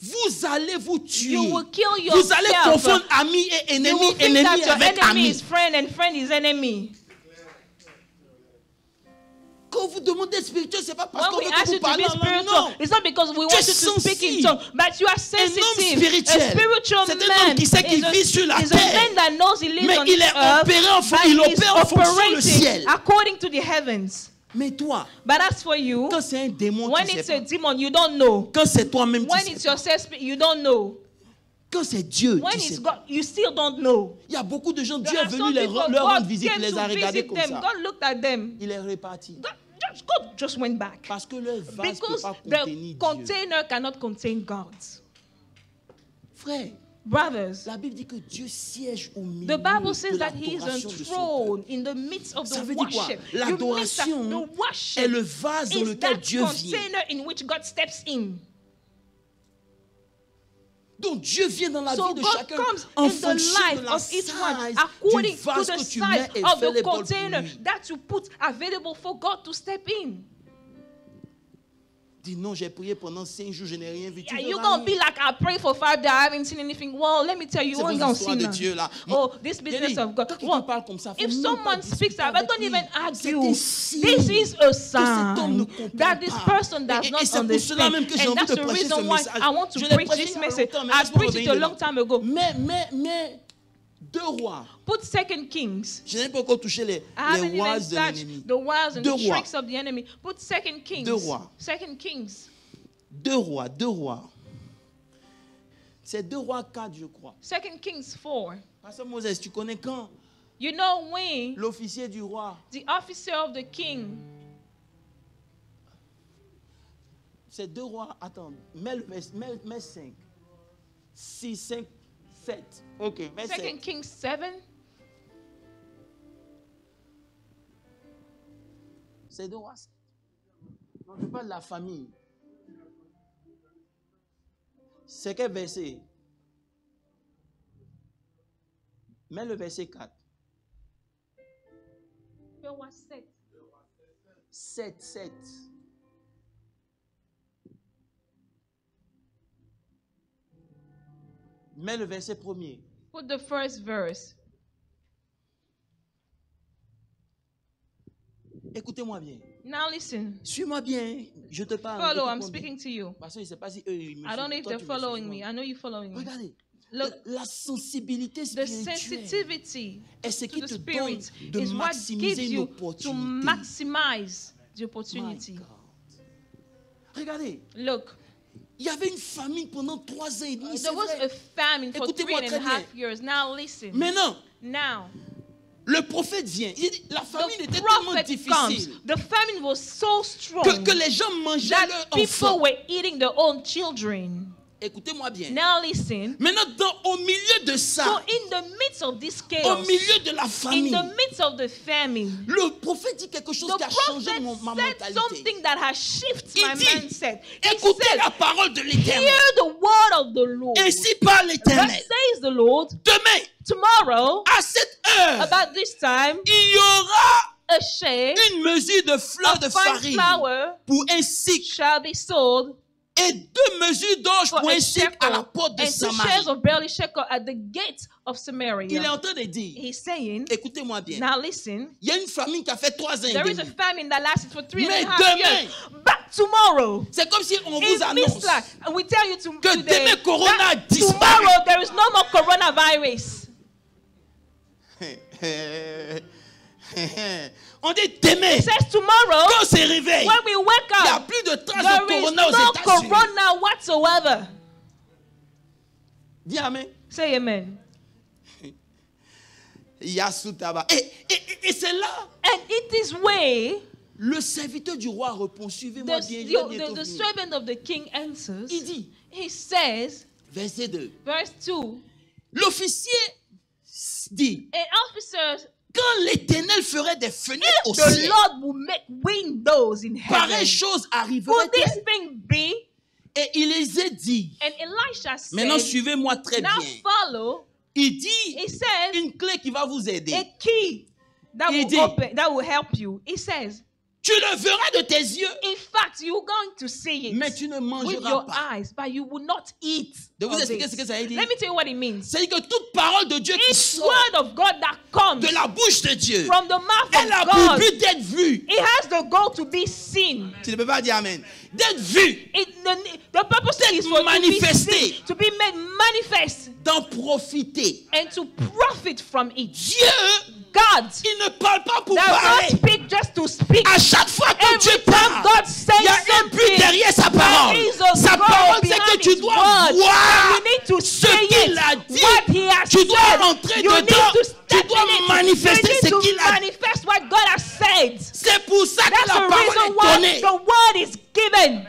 vous allez vous tuer. you will kill Vous allez yourself. confondre ami et You ennemi, will think ennemi that your avec enemy ami. is friend and friend is enemy. Quand vous demandez spirituel, c'est pas parce When qu'on we veut ask que you vous to parlez be en langue, spiritual, non. it's not because we Tu want es you to speak in sensible. tongues, but you are Un sensitive. homme spirituel, A spiritual c'est un man homme qui sait qu'il is a- vit sur la is a terre, man that knows he lives mais on il this est earth, opéré en but il he's opère en fonction du operating ciel. according to the heavens. Mais toi, But as for you, quand c'est un démon, when tu sais it's a pas. demon, you don't know. Quand c'est toi-même, tu When sais it's pas. your self, you don't know. Quand c'est Dieu, When tu it's sais pas. God, you still don't know. Il y a beaucoup de gens, Dieu There est are venu some leur people, rendre God visite, came il les a to regardés visit comme them. ça. God looked at them. Il est reparti. God just went back. Parce que leur vase ne peut Because pas the contenir Dieu. container cannot contain God. Frère, Brothers, la Bible dit que Dieu siège au milieu the Bible de says that He is l'adoration de son enthroned peuple. in the midst of Ça the veut dire quoi? worship. L'adoration The worship est le vase dans is lequel that Dieu vient. container in which God steps in. Donc Dieu vient dans la So vie de God chacun comes en in the fonction de life la of each one size according du to vase the que tu mets size et of fais the les bols pour container lui. that you put available for God to step in. Dis non, j'ai prié pendant 5 jours, je n'ai rien vu. Tu Yeah, verras you're gonna rien. be like, I prayed for 5 days, I haven't seen anything. Well, let me tell you, C'est you vos ain't gonna see histoires de nothing. Dieu là. Oh, this business Jenny, of God. quand quelqu'un Well, parle comme ça, faut if même someone pas speaks discuter out, avec don't lui. even C'est argue. un signe This is a que cet homme ne sign comprend that this pas. person does Et not c'est pour cela understand. même que j'ai And envie that's de the prêcher ce reason why message. I want to Je l'ai preach prêché this il y a message. longtemps, mais I laisse-moi preached it revenir a long dedans. time ago. Mais 2 rois. Put 2 Kings. Je n'ai pas encore touché I les haven't even rois de touched l'ennemi. the wiles and 2 the rois. tricks of the enemy. Put 2 Kings. 2 rois. 2 Kings. 2 rois, 2 rois. C'est 2 rois 4, je crois. 2 Kings 4. Pasteur Moses, tu connais quand You know when l'officier du roi, the officer of the king. c'est 2 rois, attends, mets 5. 6, 5, 7. Ok, mets 2 7. Kings 7. C'est 2 rois. Non, je parle de la famille. C'est quel verset? Mets le verset 4. 7. Mets le verset premier. Put the first verse. Écoutez-moi bien. Now listen. Suis-moi bien. Je te parle. Follow, I'm Écoute-moi bien. speaking to you. Parce que je ne sais pas si eux ils me I don't know if Toi, they're tu me following suis, me. moi. I know you're following me. Regardez. Look, La sensibilité the spirituelle sensitivity est ce qui to te the donne spirit de is what maximiser gives une you to opportunité. maximize the My opportunity. God. Regardez. Look, Il y avait une famine pendant 3 ans et demi. C'est there was vrai. a famine for Écoutez-moi 3.5 très bien. years. Now listen. Maintenant, Now, le prophète vient. Il dit, la famine the était tellement prophet comes. difficile The famine was so strong que les gens mangeaient that leurs people enfants. were eating their own children. Écoutez-moi bien. Now listen. Maintenant, au milieu de So ça, in the midst of this au chaos, milieu de la in famine, the midst of the famine, le prophète dit quelque chose the qui a changé prophet ma said mentalité. something that has shifted Il my dit, mindset. He écoutez said, la parole de l'Éternel. hear the word of the Lord. Ainsi parle Thus l'Éternel. says the Lord, Demain, tomorrow, à cette heure, about this time, il y aura a shade une mesure de fleur de of fine farine flour pour un cycle shall be sold et 2 mesures d'orge for pour a un cycle à la shekel, porte de and 2 shares Samarie. of barley shekel at the gate of Il est Samaria. en train de dire, He's saying, écoutez-moi bien, now listen, il y a une famine qui a fait 3 ans et there is a demi. famine that lasted for 3.5 Mais demain, years. But tomorrow, c'est comme si on it vous means annonce like, and we tell you que today, demain Corona that disparaît. tomorrow there is no more coronavirus. On dit demain, It says tomorrow, quand on se réveille, when we wake il n'y a up, plus de traces there de is Corona aux no États-Unis. corona whatsoever. Dis amen. Say amen. Yasutaba. Et c'est là, And it is way le serviteur du roi répond, suivez-moi bien, je vais bientôt the finir. servant of the king answers. Il dit, He says, verset 2, verse 2, l'officier dit, an officer, quand l'Éternel ferait des fenêtres au the ciel, Lord will make windows in heaven. pareille chose Will arriverait-elle this thing be Et il les a dit. And Elisha said, Maintenant, suivez-moi très now bien. follow. Il dit He says, une clé qui va vous aider. a key that Il will dit, open, that will help you. He says, Tu le verras de tes yeux, in fact, you're going to see it mais tu ne with mangeras your pas. eyes, but you will not eat. De vous of expliquer it. ce que ça veut dire. Let me tell you what it means. C'est-à-dire que toute parole de Dieu qui Each sort word of God that comes de la bouche de Dieu, from the mouth elle a of pour God, but d'être vue. it has the goal to be seen. Tu ne peux pas dire Amen. D'être vue, The purpose is for it to be manifesté. seen, to be made manifest, d'en profiter. and to profit from it. Dieu, God il ne parle pas pour does parler. not speak just to speak. À chaque fois que Dieu Every time parle, God says il y a un but something, derrière sa parole. there is a Sa goal parole, c'est behind que tu his dois word. voir You need to ce say qu'il it, a dit. what he has Tu dois said. rentrer You need dedans. to Tu step dois in it. manifester You ce need qu'il to a dit. manifest what God has said. C'est pour ça que That's la the parole reason est why donnée. the word is given.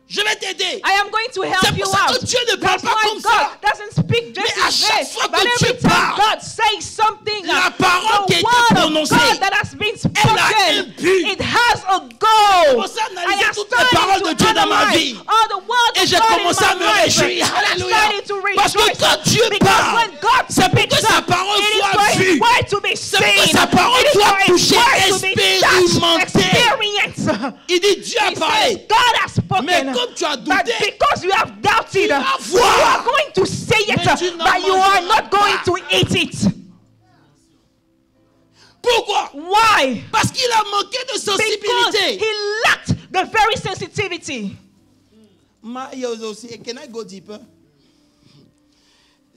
Je vais t'aider. I am going to help C'est you pour ça out. que Dieu ne parle That's pas why comme God ça. doesn't speak just Mais à as chaque this. fois But que every Dieu time parle, God says something, la parole qui a the été word of prononcée, God that has been elle a un spoken, but. it has a goal. commencé à analyser I have toutes les paroles started de to Dieu dans ma analyze vie. all the words Et of j'ai God in commencé à my me life. réjouir. And I Alléluia. started to Parce que rejoice. quand Dieu Because parle, when God c'est pour que speaks sa up, parole it is soit for vue. His word to be C'est pour que seen. sa parole It is soit for His touchée, word to be touched, expérimentée. experienced. Il dit Dieu a He says, parlé. God has spoken. Mais comme tu as But douté, because you have doubted, vas you voir. are going to say it, Mais tu n'en but you are mangeras not going pas. to eat it. pourquoi? Why? Parce qu'il a manqué de Because sensibilité. he lacked the very sensitivity. Can I go deeper?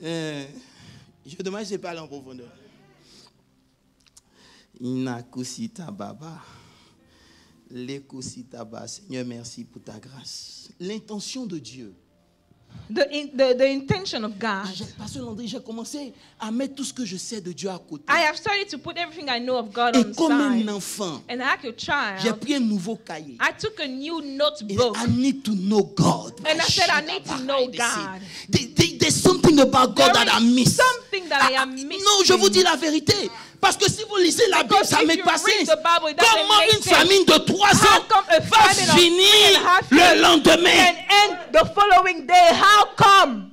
Je demande si je parle en profondeur. Inakusita baba. Lekusita baba. Seigneur, merci pour ta grâce. L'intention de Dieu. The intention of God. Pasteur Landry, j'ai commencé à mettre tout ce que je sais de Dieu à côté. I have started to put everything I know of God Et on the comme un side. enfant, And like a j'ai child, pris un nouveau cahier. I took a new Et notebook. I need to know God. And I said, I need to know God. There's something about God There that I is miss. something that I am missing. Non, je vous dis la vérité. Parce que si vous lisez la Bible, Because ça if m'est you passé. read the Bible, it doesn't Comment make une sense. famille de 3 How ans come a va famine of 3.5 finir le years lendemain? can end the following day? How come?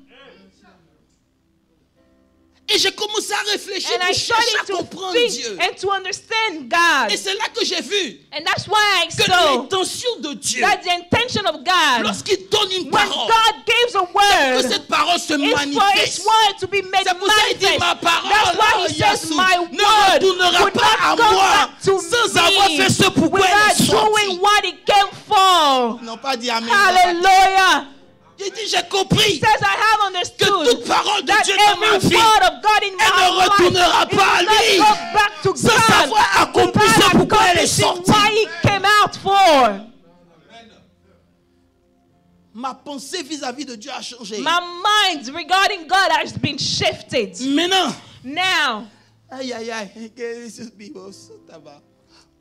Et j'ai commencé à réfléchir And I pour chercher à started to comprendre think Dieu. and to understand God. Et c'est là que j'ai vu And that's why I que saw l'intention de Dieu, that the intention of God, lorsqu'il donne une when parole, God gives a que word, cette parole se is for manifeste. His word to be made C'est pour ça qu'il dit manifest. ma parole, That's why He oh, says Yassou, my ne word retournera would pas à not come moi back to sans avoir me fait ce pourquoi elle est without doing sortie. what it came for. Non, pas dit Amen. Hallelujah. J'ai dit, j'ai compris Says I have que understood toute parole de that Dieu dans ma every vie, word of God in elle my ne life retournera it pas à will not lui go back to sans God savoir accomplir ce without pourquoi elle est accomplishing sortie. why He came out for. Ma pensée vis-à-vis de Dieu a changé. My mind regarding God has been shifted. Maintenant, Now, aïe, aïe, aïe,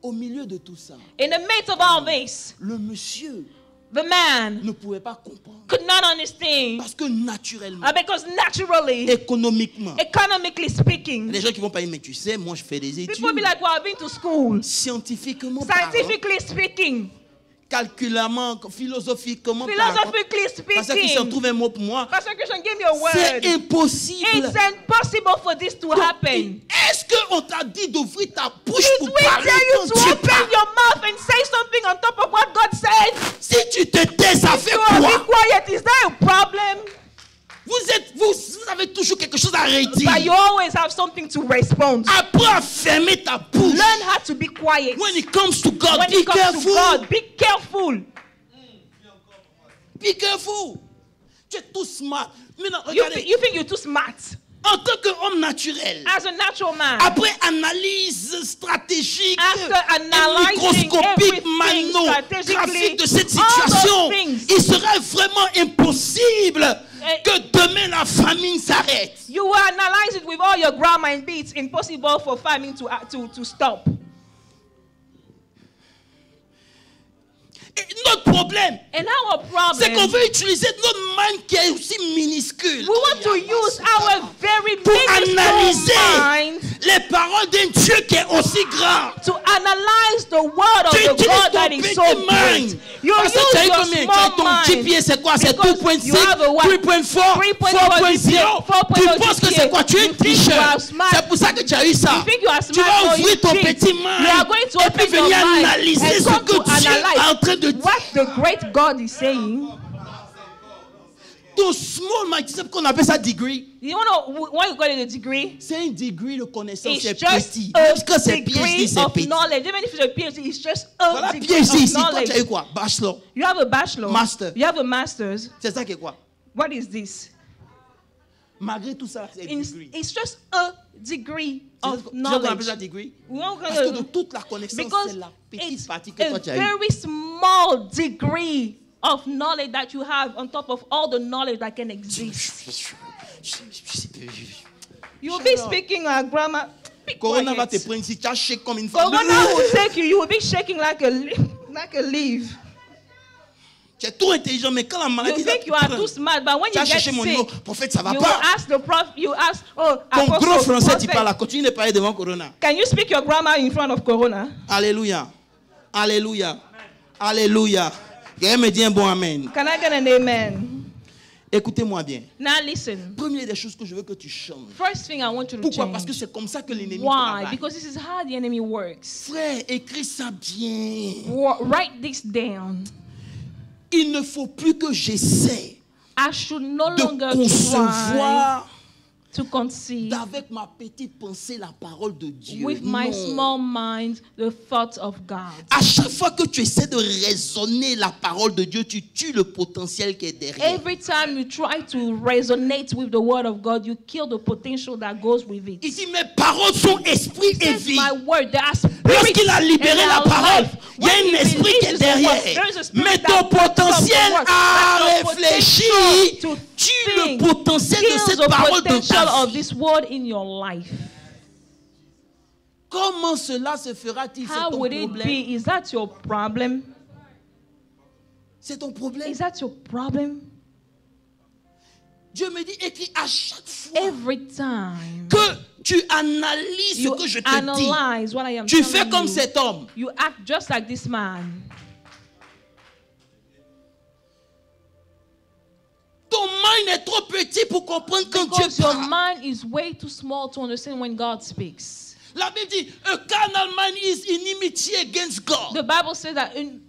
au milieu de tout ça, in the midst of all this, le monsieur the man ne pouvait pas comprendre. could not understand Parce que naturellement, because naturally, économiquement, economically il y a speaking, des gens qui vont pas dire, mais tu sais, moi je fais des études. people will be like, well, I've been to school. Scientifiquement parlant, Scientifically speaking, calculamment, philosophiquement parlant, philosophically parce qu'il s'en speaking, trouve un mot pour moi, Pastor Christian, give me a c'est word. impossible. It's impossible for this to happen. Est-ce qu'on t'a dit d'ouvrir ta bouche Did pour we parler tell you quand to Dieu open parle? your mouth and say something on top of what God said? Si tu te tais, ça fait You are quoi? be quiet. Is there a problem? Vous avez toujours quelque chose à redire. But you always have something to respond. Apprends à fermer ta bouche. Learn how to be quiet. When it comes to God, When be it comes to careful. God, be careful. Be careful. Tu es tout smart. Maintenant, You regardez, think you're too smart en tant qu'homme naturel, as a natural man. après analyse stratégique After et analyzing microscopique, everything graphique strategically, de cette all those situation, things, il serait vraiment impossible que demain la famine s'arrête. you will analyze it with all your grammar and be it's impossible for farming to stop. Et notre problème, And our c'est qu'on problem, veut utiliser notre mind qui est aussi minuscule we want to use our very pour minuscule analyser mind les paroles d'un Dieu qui est aussi grand. to analyze the word of Tu the utilises God ton that is petit so mind. great. You Parce que use tu as eu your combien? Tu as eu small ton mind. GPA, c'est quoi? C'est Because 2.6, you have a what? 3.4, 4.0. 4.0 Tu penses que c'est quoi? Tu es You une think you tricheur. are smart. C'est pour ça que tu as eu ça. You think you are Tu smart vas or you ouvrir ton cheat. petit You are going mind to et open puis your venir mind analyser and ce come que to Dieu est en analyze train de dire. what the great God is saying. Ton small mind, tu sais qu'on appelle ça degree? You know why you call it a degree? C'est un degree de connaissance, It's c'est just petit. a Même quand c'est PhD, degree c'est of petit. knowledge. Even if it's a PhD, it's just a Voilà, degree PhD of ici. Toi, knowledge. tu as eu quoi? Bachelor. You have a bachelor. Master. You have a master's. C'est ça qui est quoi? What is this? Malgré tout ça, c'est degree. It's just a degree of Tu sais qu'on appelle knowledge. ça degree? We won't Parce que de go- toute la connaissance, Because c'est la petite it's partie que a toi tu as eue. very small degree of knowledge that you have on top of all the knowledge that can exist. You will be speaking like grammar. Be Corona va te quiet. prendre ici, tu as shake comme une femme. Corona will take you. You will be shaking like a leaf. Tu es trop intelligent, mais quand la You maladie va think te you are prendre, too smart, but when tu you as get cherché mon niveau. sick, Prophète, ça va you will pas. ask the prof. You ask, oh, Ton apostle, gros français, tu prophet, parles. Continue de parler devant Corona. can you speak your grammar in front of Corona? Alléluia. Alléluia. Alléluia. Quelqu'un me dit un bon amen. Can I get an amen? Écoutez-moi bien. Now listen. Première des choses que je veux que tu changes. First thing I want you to Pourquoi? change. Parce que c'est comme ça que l'ennemi Why? travaille. Because this is how the enemy works. Frère, écris ça bien. Write this down. Il ne faut plus que j'essaie I should no de longer try concevoir to conceive avec ma petite pensée la parole de Dieu. with my Non. small mind the thoughts of God. À chaque fois que tu essaies de raisonner la parole de Dieu, tu tues le potentiel qui est derrière. Every time you try to resonate with the word of God, you kill the potential that goes with it. Il dit, mes paroles sont esprit et It's vie. my word. There are spirits Lorsqu'il a libéré in la our parole, life. il y a When un he esprit qui est releases the word, derrière. there is a spirit Mais that ton comes from the potentiel word. à But your réfléchir potential to tue le think potentiel de kills cette the parole de potential ta of vie. this word in your life. Comment cela se fera-t-il? C'est How ton would it problème. be? Is that your problem? C'est ton problème. Is that your problem? Dieu me dit, écris à chaque fois Every time que tu analyses ce you que je te dis. analyze what I am Tu fais telling comme you, cet homme. you act just like this man. Ton mind est trop petit pour comprendre quand Dieu Because your parle. mind is way too small to understand when God speaks. La Bible dit, a carnal man is inimity against God. The Bible says that une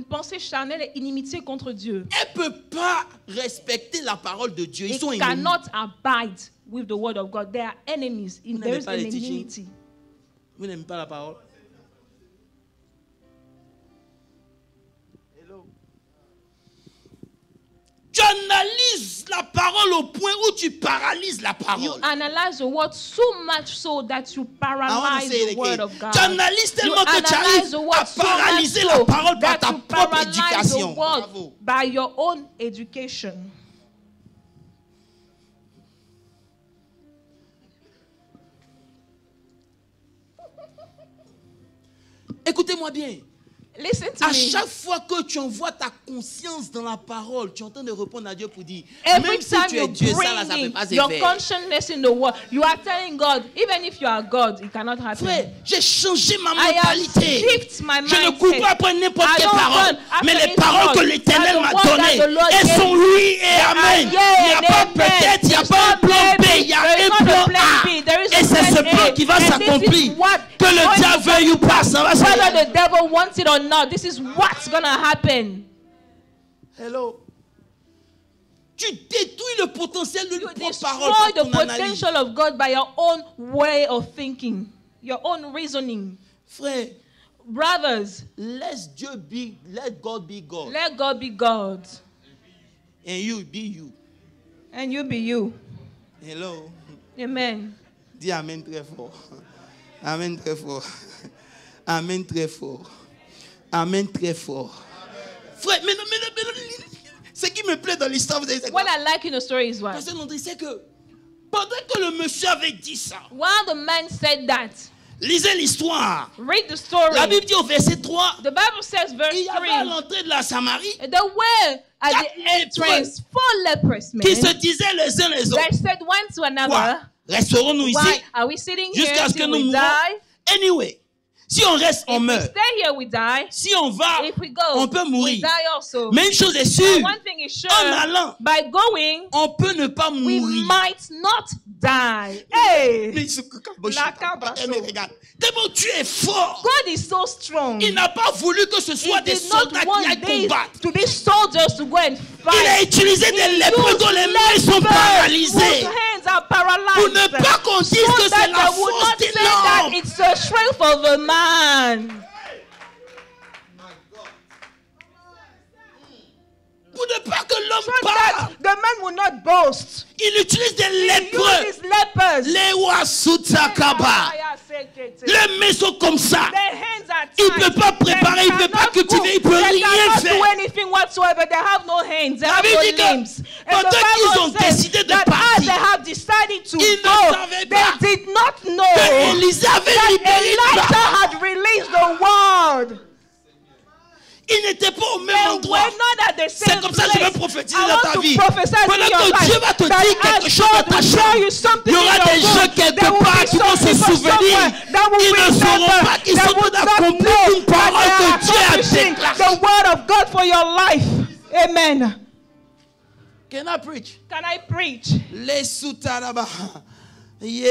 pensée charnelle est inimitié contre Dieu. Elle ne peut pas respecter la parole de Dieu. Ils It sont ennemis. cannot abide with the word of God. They are enemies. Vous There n'aimez is pas an les teachings? enmity. Vous n'aimez pas la parole? Hello. Tu analyses la parole au point où tu paralyses la You parole. analyze the word so much so that you I want to paralyze say it the word again. of God. Tu analyses tellement You que tu analyze arrives the à word so much paralyser so la parole par that ta you propre paralyze the éducation. word Bravo. by your own education. Écoutez-moi bien. Listen to À me. chaque fois que tu envoies ta conscience dans la parole, tu es en train de répondre à Dieu pour dire, Every même si time tu es you Dieu, ça là, ça bring ne in peut pas se your faire. consciousness in the word, you are telling God, even if you are God, it cannot happen. Frère, j'ai changé ma I have mentalité. shifted my Je ne mindset. cours pas après n'importe I quelle don't parole, run after mais les any paroles word. que l'Éternel But m'a the word that données, the Lord elles gave sont me. oui et amen. Yeah, Il n'y a pas amen. peut-être, il n'y a It's pas un not plan B, maybe. il y a There is un not a plan plan A. B. There is Et a c'est ce plan plan A. qui va And this is s'accomplir. what Que le going diable to veuille ou pas, ça va se Whether faire. the devil wants it or not, this is what's going to happen. Hello. Tu détruis le potentiel de You notre parole destroy par the ton analyse. potential of God by your own way of thinking, your own reasoning. Frère, Brothers, let God be God. let God be God And you be you. and you be you. Hello. Amen. Dis amen très fort. Amen très fort. Amen très fort. Amen très fort. Frère, mais ce qui me plaît dans l'histoire, vous savez, c'est quoi? What I like in the story is what? Parce que c'est que pendant que le monsieur avait dit ça, While the man said that, Lisez l'histoire. Read the story. La Bible dit au verset 3, The Bible says, verse il y avait à 3, l'entrée de la Samarie there were at quatre the entrance 4 leprous qui men se disaient les uns les autres. that said one to Quoi? another, Resterons-nous why ici are we sitting here jusqu'à ce que till nous we mourons? die? Anyway, si on reste, on If we meurt. stay here, we die. Si on va, If we go, on peut we mourir. die also. Mais une chose est But sûre, one thing is sure, en allant, by going, on peut ne pas we mourir. might not die. Hey! Mais ce que La cabra mais chaud. regarde, tellement tu es fort. God is so strong. Il n'a pas voulu que ce He soit des did not soldats qui want aillent these combattre. to be soldiers to go and Il a fight. utilisé des He lépreux used dont les mains sont lepers paralysées. whose hands are Pour paralyzed. ne pas qu'on dise So que that c'est la they would force not say d'un that homme. it's the strength of a man. Pour ne pas que l'homme So parle. that the man will not boast. Il utilise des He lépreux. uses lepers. Les Wasutakaba. Les mains sont comme ça. Their hands are Il tied. ne peut pas préparer, They il ne peut pas cannot cultiver, il cook. ne peut They rien cannot faire. do anything whatsoever. They have no hands. They La have Bible no dit que limbs. And pendant the qu'ils ont Bible says décidé de that as partir, they have decided to ils ne go, savaient pas they did not que know Élisée avait that libéré Elijah là-bas. had released the word. Ils n'étaient pas au même They endroit. were not at the C'est same comme ça que je vais place. prophétiser I dans want ta to vie. prophesy in Pendant your que life Dieu va te that dire quelque as chose dans God ta will chambre, tell you something il y aura in your des gens room, quelque there will part be qui vont some se people souvenir. somewhere that will Ils ne sauront remember, pas qu'ils that sont would en train not d'accomplir know une parole that they are que Dieu a accomplishing déclarée. the word of God for your life. Amen. Can I preach? Can I preach? Les soutaraba. Ils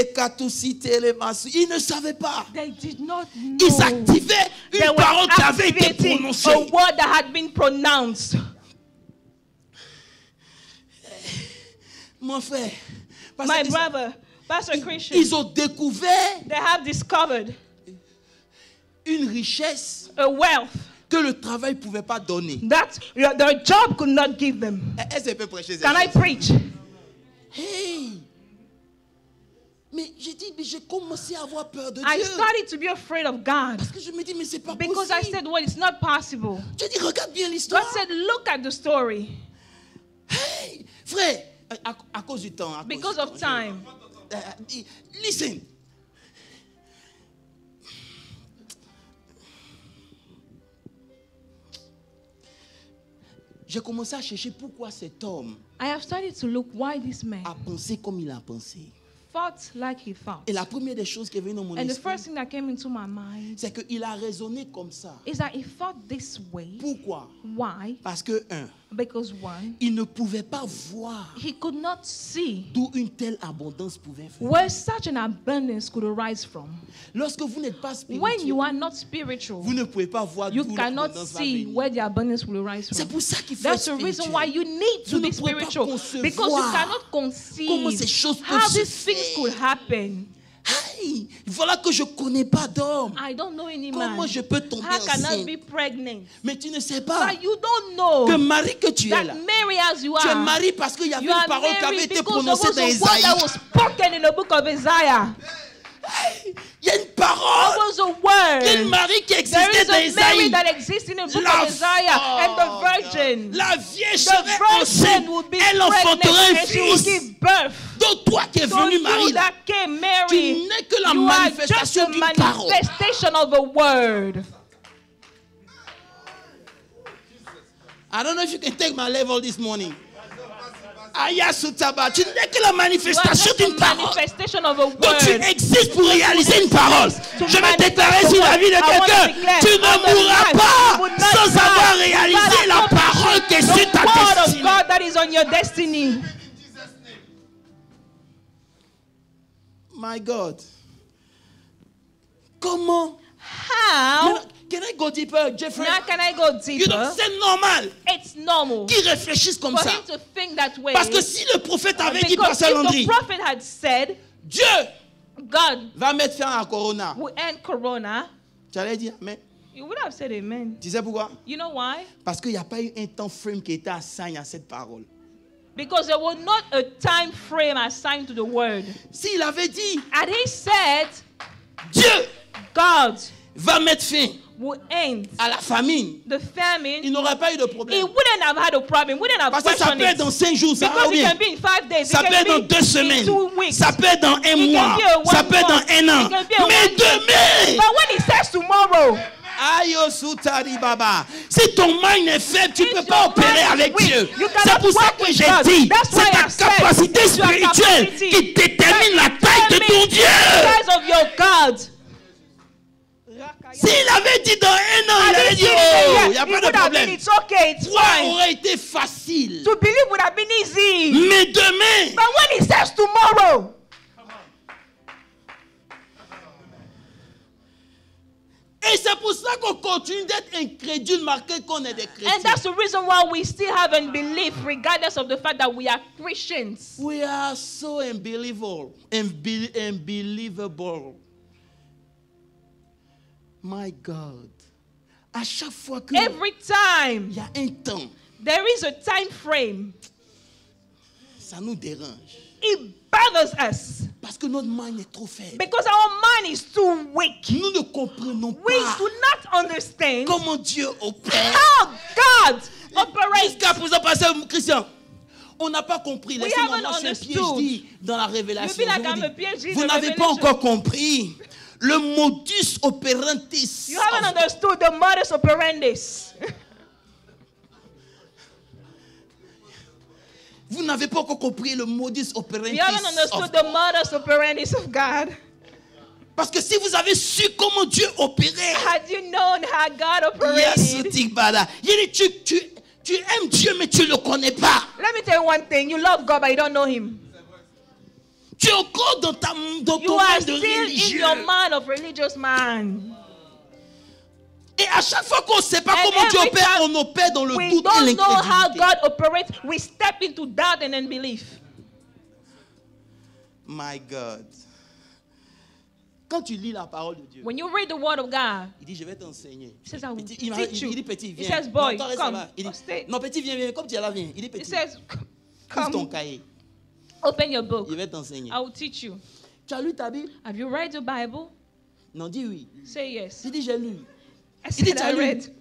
ne savaient pas. They did not know. Ils activaient They une were parole qui avait été activating prononcée. a word that had been pronounced. Mon frère, parce My qu'ils- brother, Pastor Christian, ils ont découvert they have discovered une richesse a wealth que le travail ne pouvait pas donner. that their job could not give them. Est-ce qu'elle peut prêcher cette Can I chose? preach? Hey! Mais j'ai dit, mais j'ai commencé à avoir peur de I Dieu. started to be afraid of God Parce que je me dis, mais c'est pas because I possible. said, well, it's not possible. J'ai dit, regarde bien God l'histoire. said, look at the story. Hey! Frère, à cause du temps. Because of time. Listen. J'ai commencé à chercher pourquoi cet homme I have started to look why this man a pensé comme il a pensé. thought like he thought. Et la première des choses qui est venue dans mon And the esprit, first thing that came into my mind c'est qu'il a raisonné comme ça. is that he thought this way. Pourquoi? Why? Parce que, Because one, il ne pouvait pas voir he could not see d'où une telle abondance pouvait venir. where such an abundance could arise from. Lorsque vous n'êtes pas When you spirituel, are not spiritual, vous ne pouvez pas voir you d'où cannot l'abondance va see venir. where the abundance will arise C'est from. pour ça qu'il faut That's être the reason spirituel. why you need to Vous ne be pouvez pas spiritual, concevoir because you cannot comment ces conceive choses how peuvent se these things faire. could happen. Hey, voilà que je ne connais pas d'homme. I don't know any Comment man. je peux tomber How can I enceinte? be pregnant? Mais tu ne sais pas But you don't know que Marie que tu es là, that Mary as you tu es are, mariée parce qu'il y avait you une are parole qui avait married été because there prononcée was dans a word Isaïe. that was spoken in the book of Isaiah. Il y a une There parole. was a Il y a une word. Marie qui There existait is dans a Mary Isaïe. that exists in the book La- of Isaiah, and the Oh, virgin. La vierge The serait virgin enceinte. would be Elle pregnant enfanterait un and she will fils. give birth. Donc toi qui es So venu you Marie, là, that came, tu Mary, n'es que la you are just manifestation a d'une parole. manifestation of a word. I don't know if you can take my level this morning. Aya Sutaba, tu n'es que la You are manifestation just a d'une parole. manifestation of a Donc tu word. existes pour réaliser une parole. To Je vais manifest déclarer the sur la word. vie de I want to quelqu'un. declare Tu ne on the mourras life. pas You would not sans die avoir without réalisé la parole qui est sur ta the word of destinée. God that is on your destiny. My God. Comment? How? Can I go deeper, Jeffrey? Now can I go You know, deeper? c'est normal It's normal qu'ils réfléchissent comme for ça. him to think that way. Parce que si le prophète avait dit Because Pasteur if Landry, the prophet had said, Dieu God va mettre fin à la corona, will end corona, tu allais dire Amen. you would have said amen. Tu sais pourquoi? You know why? Parce qu'il n'y a pas eu un temps frame qui était assigné à cette parole. Because there was not a time frame assigned to the word. S'il avait dit And he said, Dieu God va mettre fin would end, à la famine, the famine, il n'aurait pas eu de he problème. wouldn't have had a problem, wouldn't have Parce que ça questioned peut être it. dans 5 jours, ça va Because it bien. can be in 5 days, Ça it peut être dans can 2 be in semaines. 2 weeks. Ça peut être dans 1 It mois. can be a Ça one peut être month. dans 1 an. It can be a Mais one demain, But when he says tomorrow, aïe, Soutari Baba, si ton mind est faible, tu ne If peux pas your opérer mind is avec weak, Dieu. you cannot C'est pour ça work que with j'ai God. dit, That's why c'est ta I said, capacité it's your spirituelle capacity qui détermine la that taille de ton determines the Dieu. size of your God. S'il avait dit dans 1 an, il allait dire, oh, il n'y a pas de problème. It's okay, it's Toi fine. aurait été facile. To believe would have been easy. Mais demain, But when he says tomorrow, et c'est pour ça qu'on continue d'être incrédule malgré qu'on est des chrétiens. and that's the reason why we still have unbelief, regardless of the fact that we are Christians. We are so unbelievable. Unbelievable. My God. À chaque fois que Every time il y a un temps, there is a time frame, ça nous dérange. it bothers us Parce que notre mind est trop faible. because our mind is too weak. Nous ne comprenons We pas do not understand comment Dieu opère. how God operates. Jusqu'à présent, pasteur Christian, on n'a pas compris. We Laissez-moi haven't marcher un understood. PhD dans la révélation. You feel like Je vous I'm a dis, PhD vous in n'avez pas Revelation. encore compris le modus operandi. You haven't understood the modus operandi. Vous n'avez pas encore compris le modus operandi. You haven't understood the modus operandi of God. Parce que si vous avez su comment Dieu opérait, Had you known how God yes, operated? Tigbada. Il dit, tu aimes Dieu, mais tu ne le connais pas. Let me tell you one thing. You love God, but you don't know Him. Tu es encore dans ton You are monde de still in religieux. your mind of religious man. Et à chaque fois qu'on ne sait pas And comment Dieu every opère, time on opère dans le We doute et don't know how l'incrédulité. God operates. We step into doubt and unbelief. My God. Quand tu lis la parole de Dieu, When you read the Word of God, il dit, je vais t'enseigner. He says, I will Petit, teach you. il dit, petit, He viens. says, boy, Non, toi, reste come. là-bas. Il dit, Stay. non, petit, viens. Comme tu es là, viens. Il dit, He petit, says, ouvre ton come, cahier. open your book. Il va t'enseigner. I will teach you. Tu as lu ta Bible? Have you read the Bible? Non, dis oui. Say yes. Il dit, j'ai lu. I Il dit, said, tu as I lu? read.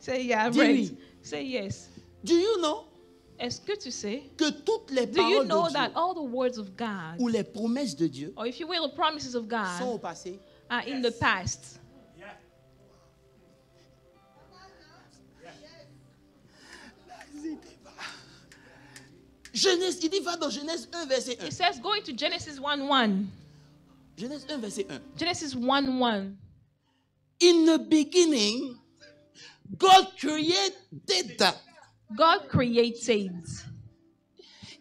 Say, yeah, I've Dis read. oui. Say yes. Do you know Est-ce que tu sais? que toutes les Do you paroles know de that Dieu all the words of God, ou les promesses de Dieu or if you will, the promises of sont au God, passé? are in the past? Genèse, il dit, va dans Genèse 1, verset 1. It says, go into Genesis 1:1. Genèse 1, verset 1. Genesis 1:1. In the beginning, God created. God created.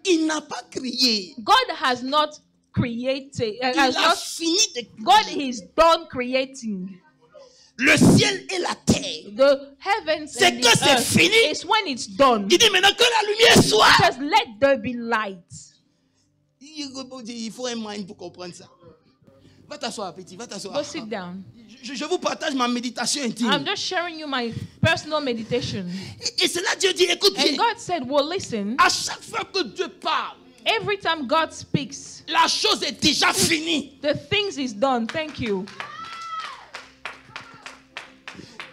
Il n'a pas créé. God has not created. Il Has a not, fini de créer. God is done creating. Le ciel et la terre. The heavens C'est and que the c'est earth fini. is when it's done. Il dit maintenant que la lumière soit. It says, let there be light. Il faut un mind pour comprendre ça. Va t'asseoir, petit, va t'asseoir. Go sit down. Je vous partage ma méditation intime. I'm just sharing you my personal meditation. Et c'est là Dieu dit, écoute bien. And God said, well, listen, À chaque fois que Dieu parle, every time God speaks, la chose est déjà finie. the things is done. Thank you.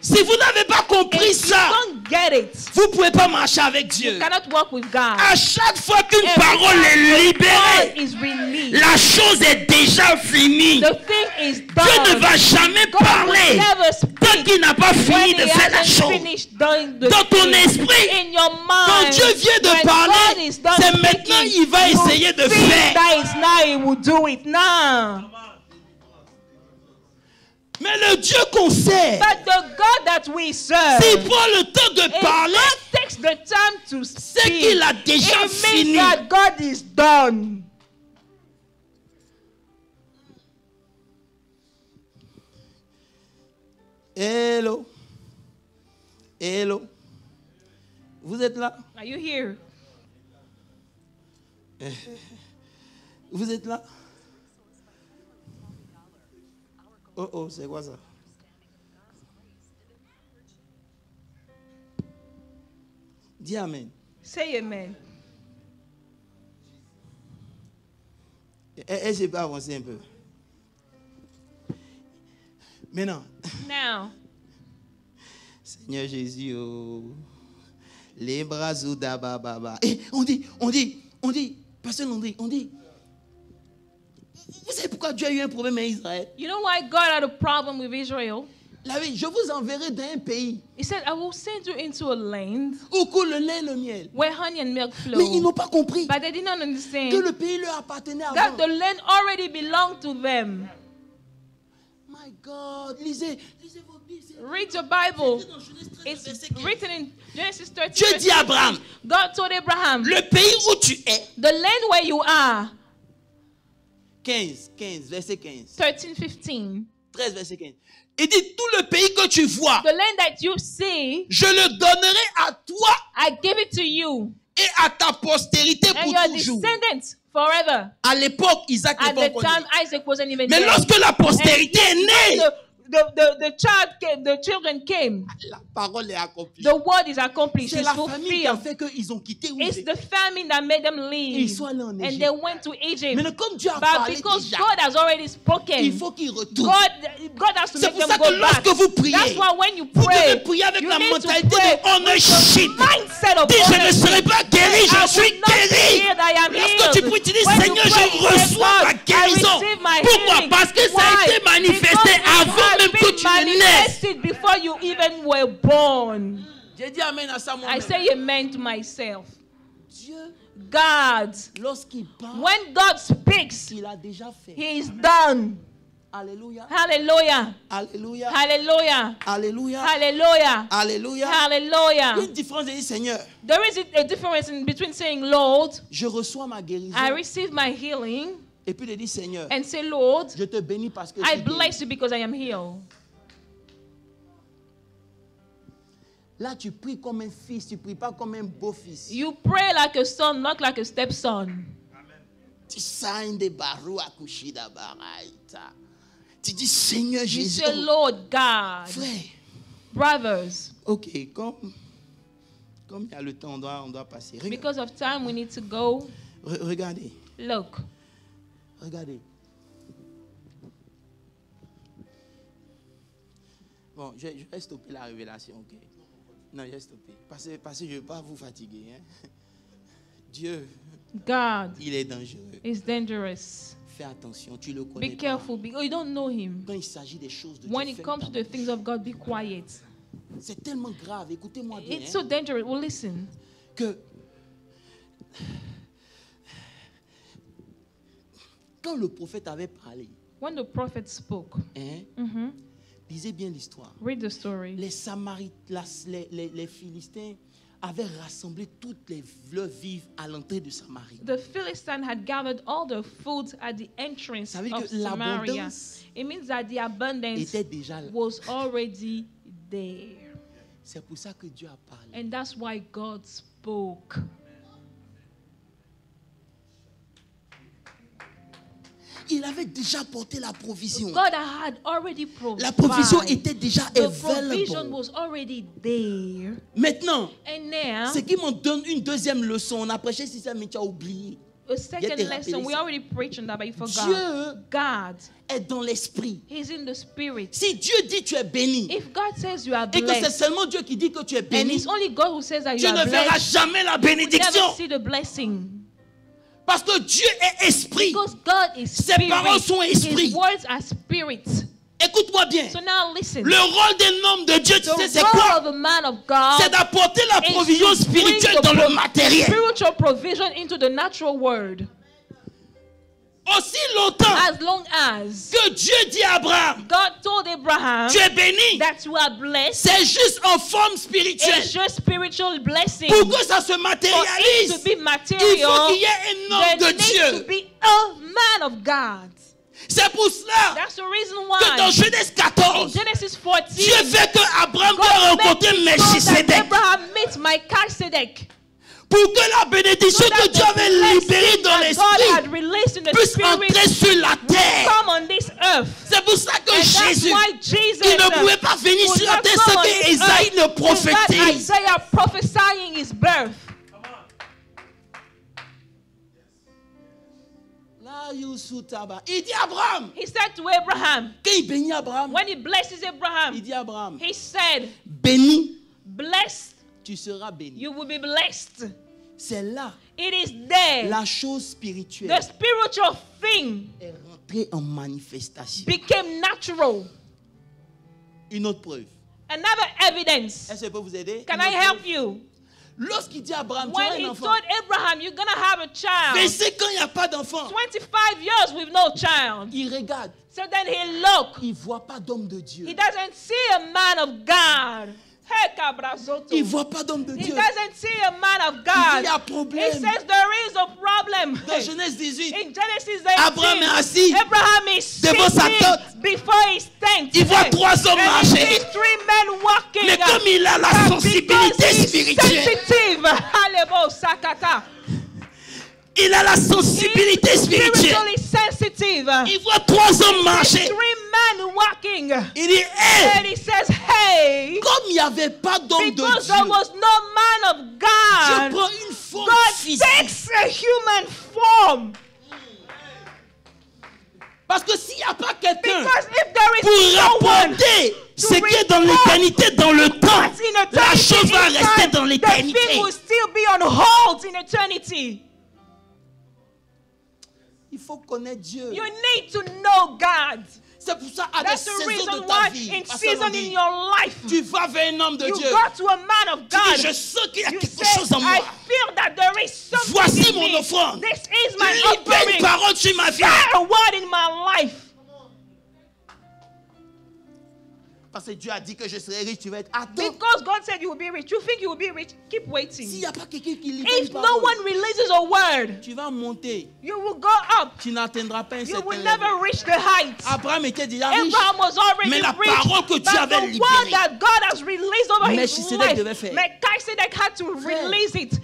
Si vous n'avez pas And compris if you ça, don't get it, vous ne pouvez pas marcher avec Dieu. you cannot walk with God. À chaque fois qu'une Every parole time est God libérée, is released, la chose est déjà finie. the thing is Dieu done. ne va jamais God will parler never tant speak qu'il n'a pas when fini de he faire la hasn't chose. finished doing the Dans ton thing. esprit, In your quand mind, Dieu vient de when God parler, is done c'est speaking, maintenant il va you essayer de think faire. that it's now he will do it now. Mais le Dieu qu'on sert, But the God that we serve, s'il prend le temps de if parler, God takes the time to c'est speak, qu'il a déjà it fini. means that God is done. Hello. Hello. Vous êtes là? Are you here? Vous êtes là? Oh oh, c'est quoi ça? Dis amen. Say amen. Est-ce que je peux avancer un peu? Maintenant, Now, Seigneur Jésus, oh. Les bras baba. Et on dit, Pasteur Landry, on dit, vous savez pourquoi Dieu a eu un problème en Israël? You know why God had a problem with Israel? Je vous enverrai dans un pays He said, I will send you into a land où coule le lait et le miel. where honey and milk flow. Mais ils n'ont pas compris But they did not que understand le pays leur appartenait that avant. the land already belonged to them. My God, lisez vos Bibles. Read your Bible. Dans Genèse 13, It's verset 15. written in Genesis 13. Dieu verse dit à 15. Abraham, God told Abraham, le pays où tu es, the land where you are, 15, verset 15. 13, 15, 13, verset 15. Il dit, tout le pays que tu vois, the land that you see, je le donnerai à toi I give it to you et à ta postérité and pour your toujours. descendants forever. À l'époque, Isaac n'est At pas the encore time, né. Isaac wasn't even Mais there. lorsque la postérité est née, The children came. la parole est accomplie. The word is accomplished. C'est It's la famille qui a fulfilled. fait qu'ils ont quitté où It's ils the étaient. famine that made them Et ils leave. sont allés en And Égypte. they went to Egypt. Mais comme Dieu a But parlé because déjà, God has already spoken, il faut qu'ils retournent. God has to C'est make pour them ça que go back. lorsque vous priez, That's why when you vous pray, devez prier avec you la need to mentalité pray de ownership. with the mindset of Dis, je ne ownership. serai pas guéri, I je will suis not guéri. hear that I am Lorsque tu healed. pries, tu dis, When you Seigneur, pray, je you say, reçois God, ma guérison. I receive my Pourquoi? healing. Parce que ça a Why? été manifesté Because it avant has même que been tu ne naisses. manifested before you even were born. J'ai dit amen à ça I moi-même. say amen to myself. Dieu, God, lorsqu'il parle, when God speaks, il a déjà fait. He is done. Alléluia. Hallelujah. Alléluia. Hallelujah. Alléluia. Hallelujah. Alléluia. Il y a Hallelujah. une différence de dire, Seigneur, There is a difference between saying, Lord, je reçois ma guérison. I receive my healing, Et puis de dire, Seigneur, and say, Lord, je te bénis parce que je I suis guéri. bless you because I am healed. Là, tu pries comme un fils, tu ne pries pas comme un beau-fils. You pray like a son, not like a stepson. Tu signes des barreaux à coucher d'abaraïta. Tu dis, Seigneur You Jésus. say, Lord God, Frère, brothers, ok, comme il y a le temps, on doit passer. because of time, we need to go. Regardez, Look, regardez. Bon, je vais stopper la révélation, ok? Non, je vais stopper. Parce que je ne veux pas vous fatiguer. Hein? Dieu, God il est dangereux. is dangerous. Fais attention, tu le connais Be pas. careful because you don't know him. Quand il s'agit des choses de When Dieu, it fais comes to pas. the things of God, be quiet. C'est tellement grave, écoutez-moi bien. It's so dangerous. Well, listen. Que quand le prophète avait parlé, When the prophet spoke, hein, lisez bien l'histoire. read the story. Les Samaritains, les Philistins avaient rassemblé toutes les fleurs vives à l'entrée de Samarie. The Philistines had gathered all the food at the entrance Ça veut dire of que Samaria. l'abondance It means that the abundance était déjà là. was already there. C'est pour ça que Dieu a parlé. And that's why God spoke. Il avait déjà porté la provision. God had already provided. La provision était déjà The provision available. was already there. Maintenant, And now, ce qui m'en donne une deuxième leçon, on a prêché si ça, mais tu as oublié. a second Viens te lesson, rappeler we ça. already preached on that, but you forgot. Dieu God, est dans l'esprit. He's in the spirit. Si Dieu dit tu es béni, If God says you are et que c'est blessed, seulement Dieu qui dit que tu es and béni, it's only God who says that tu you ne are verras blessed, jamais la you bénédiction. never see the blessing. Parce que Dieu est esprit. Because God is Ses spirit. paroles sont esprit. His words are spirit. Écoute-moi bien. So now listen. Le rôle d'un homme de Dieu, tu sais, The c'est role quoi? of a man of God C'est d'apporter la is provision to bring spirituelle the dans le matériel. spiritual provision into the natural world. Aussi longtemps As long as que Dieu dit à Abraham, God told Abraham tu es béni, that you are blessed, c'est juste en forme spirituelle. it's just spiritual blessing. Pour que ça se For it to matérialise, be il faut material, qu'il y ait un homme there de needs Dieu. to be a man of God. C'est pour cela That's the reason que dans why Genèse in 14, Genesis 14, Dieu fait que Abraham God doit made rencontrer it so that Melchisedec. Abraham meets Melchizedek. Pour que la bénédiction So that que Dieu the avait blessing libérée dans that God had l'esprit released in the puisse spirit entrer sur la terre. come on this earth. C'est pour ça que And that's Jésus, why Jesus il ne pouvait pas venir could sur la not terre come sans on que this Esaïe earth ne without prophétise. Isaiah prophesying his birth. Là, Il dit à Abraham. He said to Abraham, Quand il bénit Abraham, when he blesses Abraham, il dit à Abraham, he said, béni, blessed, tu seras béni. you will be blessed. C'est là, It is there. la chose spirituelle The spiritual thing est rentrée en manifestation. became natural. Une autre preuve. Another evidence. Est-ce que je peux vous aider? Can Une I autre help preuve. you? Lorsqu'il dit à Abraham, tu When as he un enfant. told Abraham, you're going to have a child. 25 ans, il n'y a pas d'enfant. 25 years with no child. Il regarde. So then he looked. Il ne voit pas d'homme de Dieu. He doesn't see a man of God. Hey, Cabrazoto. Il ne voit pas d'homme de He Dieu. doesn't see a man of Il dit, God. il y a He problème. says there is a problem. Dans Genèse 18, In Genesis 18, Abraham est assis Abraham is devant sa sitting tente. before his tent. Il voit 3 hommes And he marcher. sees 3 men walking. Mais comme il a la But sensibilité because he's spirituelle, sensitive. Alebo Sakata. il a la sensibilité spirituelle. Spiritually sensitive. Il voit 3 hommes He marcher. sees 3 men walking. Il dit, And hé, he says, hey, comme il n'y avait pas d'homme de because Dieu, there was no man of Dieu God, prend une forme God physique. takes a human form. Parce que s'il n'y a pas quelqu'un Because if there is pour no one rapporter ce qui est dans report l'éternité, dans le temps, that's in eternity, la chose va in rester time, dans the l'éternité. thing will still be on hold in eternity. Il faut connaître Dieu. You need to know God. C'est pour ça, à des That's the saisons reason de ta why vie, in Pasteur season Mandy, in your life, tu vas vers un homme de you Dieu. go to a man of Tu God. dis, je sens qu'il y a You quelque say, chose en moi. I feel that there is something Voici in mon me. offrande. This is my Libère une offering. parole sur ma vie. Share a word in my life. Parce que Dieu a dit que je serai riche, tu vas être. Attends. Because God said you will be rich. You think you will be rich? Keep S'il waiting. n'y a pas quelqu'un qui libère If une no parole, one releases a word, tu vas monter. you will go up. Tu n'atteindras pas un You certain will level. never reach the heights. Abraham était déjà riche. Abraham was already Mais la rich, parole que but Dieu avait the word libérée, that God has released over his Melchizedek devait life, faire. Melchizedek had to release it.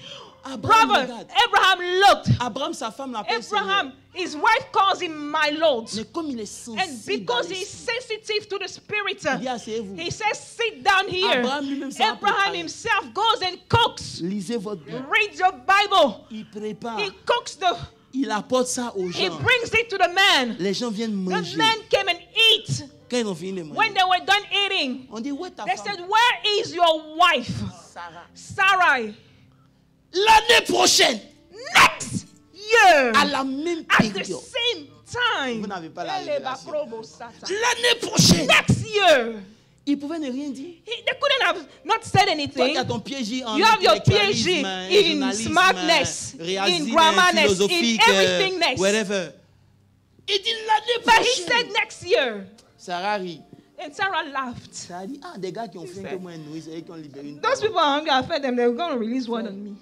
Abraham, Brother, regarde. Abraham looked. Abraham, sa femme l'appelle Seigneur. Abraham, his wife calls him my Lord. Mais comme il est sensible, And because à he's l'esprit, sensitive to the spirit, il dit, asseyez-vous. he says, sit down here. Abraham lui-même s'est Abraham préparé. himself goes and cooks. Lisez votre Bible. Reads your Bible. Il prépare. He cooks Il apporte ça aux he gens. brings it to the man. Les gens viennent The manger. men came and eat. Quand ils ont fini de manger, When they were done eating, on dit, où est ta they femme? said, where is your wife? Sarah. Sarai. L'année prochaine, Next year, à la même at the période, same time, vous n'avez pas la révélation. Next L'année prochaine, year, il pouvait ne rien dire. they couldn't have not said Toi anything. qui as ton PhD en You have your intellectualisme, PhD in journalisme, smartness, réalisme, in grammarness, in philosophique, everythingness. whatever. Il dit l'année But he prochaine. said next year. Sarah rit. And Sarah laughed. Sarah dit, des gars qui ont fait que moi nourrir, c'est eux qui ont libéré une Those parole. people are hungry. I fed them. They were going to release word on me.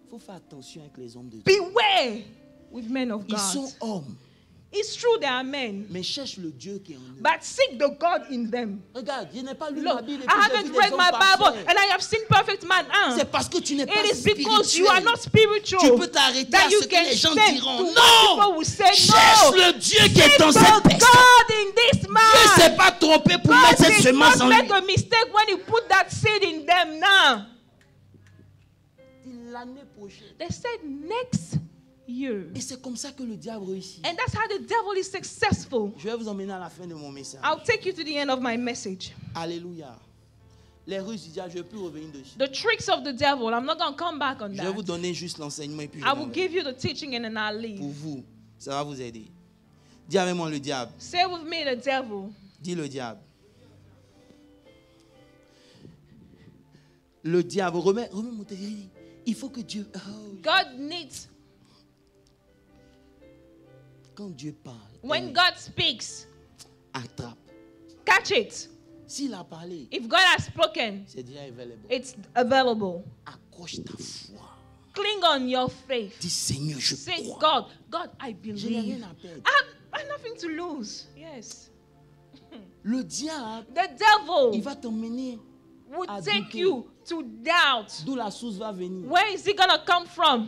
Il faut faire attention avec les hommes de Dieu. Beware with men of Ils sont God. hommes, It's true they are men, mais cherche le Dieu qui est en eux. but seek the God in them. Regarde, je n'ai pas lu Look, ma Bible et I puis j'ai haven't vu des read hommes my Bible parfaits. and I have seen perfect man. C'est parce que tu n'es pas It is because you are spirituel. not spiritual Tu peux t'arrêter à that you ce que can les gens stand diront. to what Non! people will say. Cherche No, le Dieu qui est dans seek cette the personne. God in this Dieu man. s'est pas trompé pour God mettre cette did semence not en make lui. a mistake when he put that seed in them now. L'année prochaine. They said next year. Et c'est comme ça que le diable réussit. And that's how the devil is successful. Je vais vous emmener à la fin de mon message. I'll take you to the end of my message. Alléluia. Les Russes disent, je ne vais plus revenir dessus. The tricks of the devil, I'm not going to come back on Je vais vous that. donner juste l'enseignement et puis je I m'en will vais. give you the teaching and then I'll Pour leave. vous, ça va vous aider. Dis avec moi le diable. Say with me the devil. Dis le diable. Le diable, remets mon téléphone. Il faut que Dieu... Oh, God needs, quand Dieu parle, when God speaks, attrape. catch it. S'il a parlé, If God has spoken, c'est déjà available. it's available. Accroche ta foi. Cling on your faith. Dis Seigneur, je Say, crois. God, I Je n'ai rien believe. à perdre. I have nothing to lose. Yes. Le diable, The il devil va t'emmener will à take douter. you to doubt. D'où la source va venir. Where is it going to come from?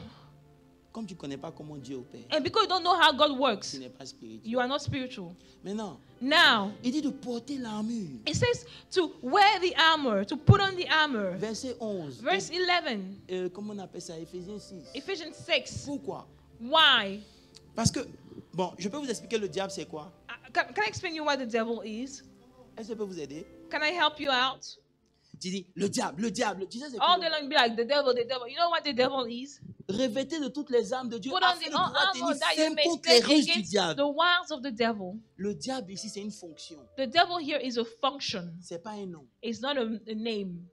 Comme tu ne connais pas comment Dieu opère, And because you don't know how God tu works, n'es pas spirituel. you are not spiritual. Maintenant, Now, il dit de porter l'armure. it says to wear the armor, to put on the armor. Verset 11. Verse 11, Comment on appelle ça? Éphésiens 6. Ephesians 6. Pourquoi? Why? Parce que, bon, je peux vous expliquer le diable c'est quoi? Can I explain you what the devil is? Est-ce que je peux vous aider? Can I help you out? Tu dis, le diable, tu sais c'est All quoi? day long, you be like, the devil, the devil. You know what the devil is? Revêtez de toutes les armes de Dieu Put on afin the de pouvoir armor tenir that you ferme may contre les stand ruses du against diable. the wiles of the devil. Le diable ici, c'est une fonction. The devil here is a function. C'est pas un nom. It's not a name.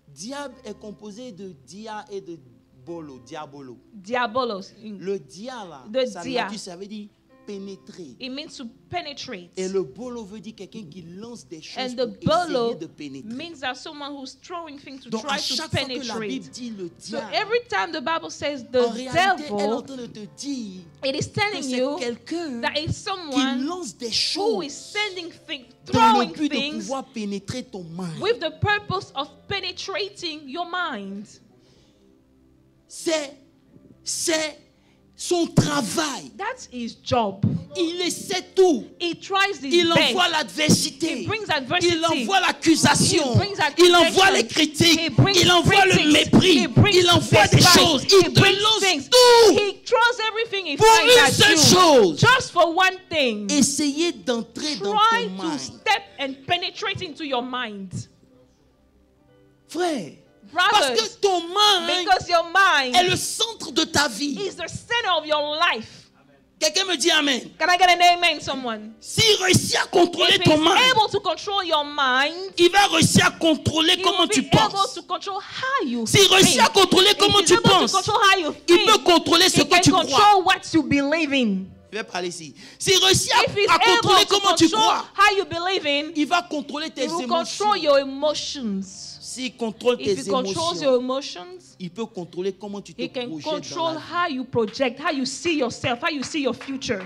Diable est composé de dia et de bolo, diabolo. Diabolos. Le dia là, The sa dia. nature, ça veut dire pénétrer. It means to penetrate. Et le bolo veut dire quelqu'un qui lance des choses And pour the bolo essayer de pénétrer. means that someone who's throwing things to Donc à try to chaque fois que la Bible penetrate. dit le So diable, every time the Bible says en the réalité, elle est en devil, train de te dire it is que telling c'est you quelqu'un that it's qui someone lance des who choses is sending things, dans le throwing but de things pouvoir pénétrer ton mind. with the purpose of penetrating your mind. C'est son travail. That's his job. Il essaie tout. He tries his Il best. envoie l'adversité. He brings adversity. Il envoie l'accusation. He brings Il accusation. envoie les critiques. He brings Il envoie le critics. mépris. He brings Il envoie des despite. choses. He Il te brings lance things. tout He throws everything he pour finds une at seule you. chose. Just for one thing. Essayez d'entrer dans Try ton to mind. step and penetrate into your mind. Frère, parce Brothers, que ton mind because your mind est le centre de ta vie. is the center of your life. Quelqu'un me dit Amen. Can I get an amen, someone? S'il réussit à contrôler If ton he's mind, able to control your mind, il va réussir à contrôler he comment will tu be able penses. to control how you S'il réussit à think. contrôler If comment he's tu able to penses, control how you il think, peut contrôler ce he que can tu crois. control what you believe in. Je vais parler ici. S'il réussit If he's à contrôler able to comment tu control crois, how you believe in, il va contrôler tes he will émotions. control your emotions. S'il contrôle tes If he controls your émotions, emotions, il peut contrôler comment tu te he can projettes dans control la vie. how you project, how you see yourself, how you see your future.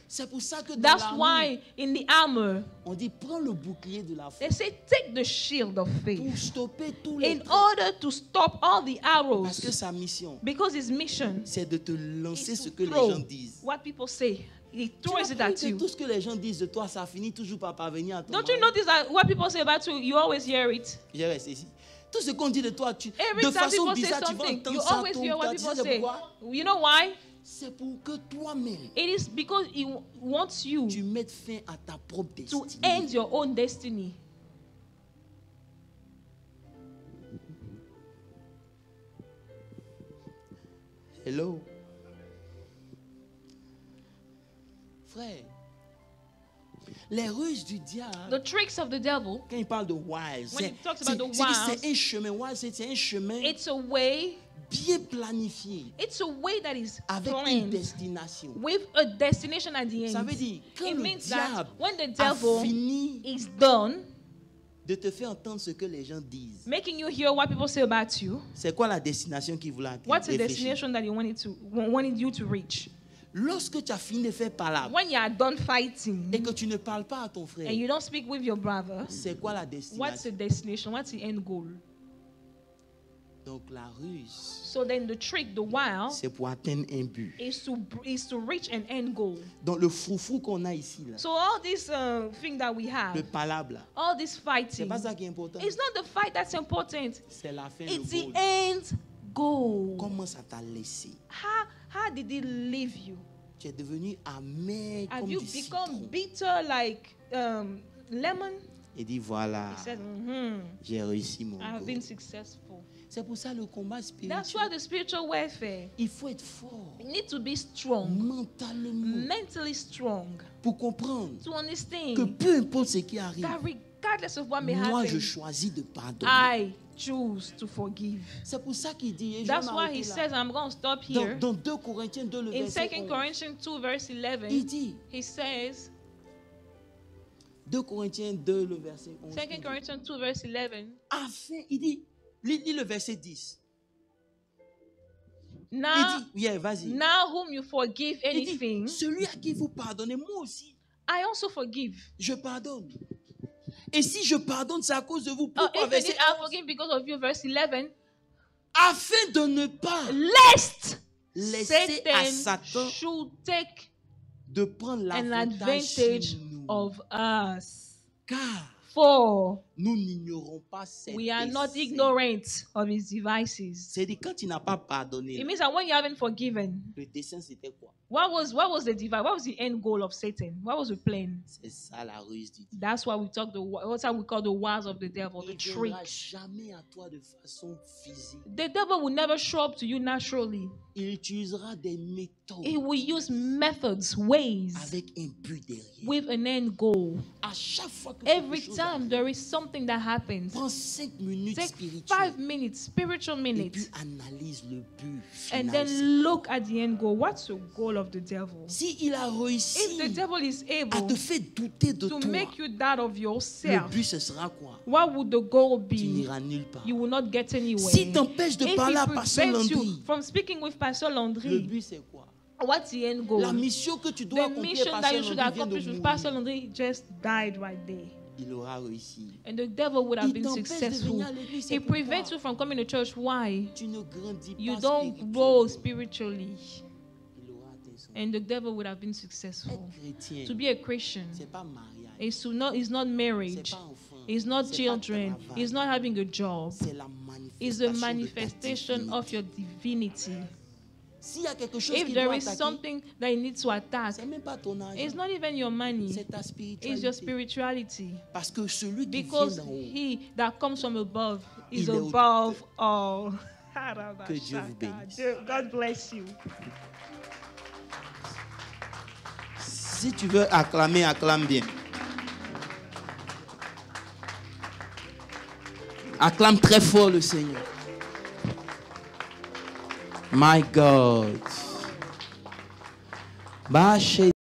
C'est pour ça que dans That's l'armure, why in the armor, on dit prends le bouclier de la foi they say take the shield of pour faith stopper tous les in traits. order to stop all the Parce que arrows. sa mission, Because his mission c'est de te lancer is ce to que les throw gens disent. what people say. He Tu throws n'as it pas vu at que you. tout ce que les gens disent de toi, ça finit toujours par parvenir à ton Don't you mind. notice that what people say about you, you always hear it? Je reste ici. Tout ce qu'on dit de toi, Every de time façon people say bizarre, tu vas something, entendre you ça always tout hear le what temps. Tu people sais say. pourquoi? You know why? C'est pour que toi-même, It is because he wants you tu mettes fin à ta propre to destinée. end your own destiny. Hello. Frère, les ruses du diable, The tricks of the devil, quand il parle de wiles, When he talks about the wiles, c'est un chemin. Wiles, c'est un chemin it's a way, bien planifié, it's a way that is avec une planned destination. with a destination at the Ça end. veut dire, quand It le means that diable when the a devil fini is done de te faire entendre ce que les gens disent, making you hear what people say about you, c'est quoi la destination qu'il voulait atteindre? what's the Réfléchis. destination that he wanted you to reach? Lorsque tu as fini de faire palabre When you are done fighting et que tu ne parles pas à ton frère, and you don't speak with your brother, c'est quoi la what's the destination? destination? What's the end goal? Donc la ruse, So then the trick, the wile, c'est pour atteindre un but. is to reach an end goal. Donc le foufou qu'on a ici, là, So all this thing that we le have, palabre, là, all this c'est fighting, pas ça qui est important. it's not the fight that's important. C'est la fin, It's le the goal. end goal. Comment ça t'a laissé? How did it leave you? Tu es devenu amer Have comme you du become citron. bitter like lemon? Et dit voilà, He said, j'ai réussi mon I have goal. been successful. C'est pour ça le combat That's spirituel. why the spiritual warfare, Il faut être fort you need to be strong, mentalement mentally strong, pour comprendre to que understand peu importe ce qui arrive, that regardless of what may moi je happen, choisis de pardonner. I choose to forgive. C'est pour ça qu'il dit, et je vais That's why m'arrêter he là. says, I'm going to stop here. Dans 2 Corinthiens 2, le In verset 2 11, Corinthians 2, verse il 11, dit, he says, 2 Corinthiens 2, le verset 11, 2 il dit, Corinthians 2, verse 11, afin, il dit, lis le verset 10. now, Il dit, yeah, vas-y. now whom you forgive Il dit, anything, celui à qui vous pardonnez, moi aussi, I also forgive. je pardonne. Et si je pardonne, c'est à cause de vous. Oh, Pourquoi? if Verset indeed I 11, forgive because of you, verse 11, afin de ne pas lest laisser à Satan Satan should take de prendre an l'avantage advantage sur nous. of us. Car For Nous n'ignorons pas cette We are not ignorant of his devices. C'est-à-dire quand tu n'as pas pardonné, It means that when you haven't forgiven, le dessein c'était quoi? what was the device? What was the end goal of Satan? What was the plan? C'est ça la ruse du diable. That's why we talk what's how we call the wiles of the devil, the Il ne viendra tricks. jamais à toi de façon physique. The devil will never show up to you naturally. Il utilisera des méthodes He will use methods, ways, avec un but derrière. with an end goal. À chaque fois que Every quelque chose time arrive, there is something that happens, prends 5 minutes take spirituelles 5 minutes, spiritual et puis minutes, analyse le but and final. then look at the end goal. What's the goal of the devil? Si il a If the réussi devil is à able te faire douter de to toi, make you that of le yourself, but ce sera quoi? what would the goal Tu be? n'iras nulle part. You will not get anywhere. Si t'empêche de If parler à it Pasteur prevents you Landry, from speaking with Pastor le Landry, but c'est quoi? what's the end goal? La mission que tu dois The accomplir, mission that Pasteur you should Landry vient de accomplish with Pastor mourir. Landry just died right there. Il aura réussi. And the devil would have Il been t'empêche de successful. venir à l'église, c'est He prevents pourquoi you from coming to church. Why? tu ne grandis You pas don't spirituellement. grow spiritually. Il aura atteint son And the devil would have been successful. Être chrétien, To be a Christian c'est pas mariage, is not c'est marriage, pas enfant, is not c'est pas children, travail. is not having a job, C'est la is manifestation the de ta manifestation divinité. of your divinity. S'il y a quelque chose If qui there doit is attaquer, something that you need to attack, c'est même pas ton argent, it's not even your money, c'est ta it's spiritualité. your spirituality. Parce que celui qui vient Because d'en haut, he that comes from above is Il est au- above all. Que Dieu vous bénisse. God bless you. Si tu veux acclamer, acclame bien. Acclame très fort le Seigneur. My God.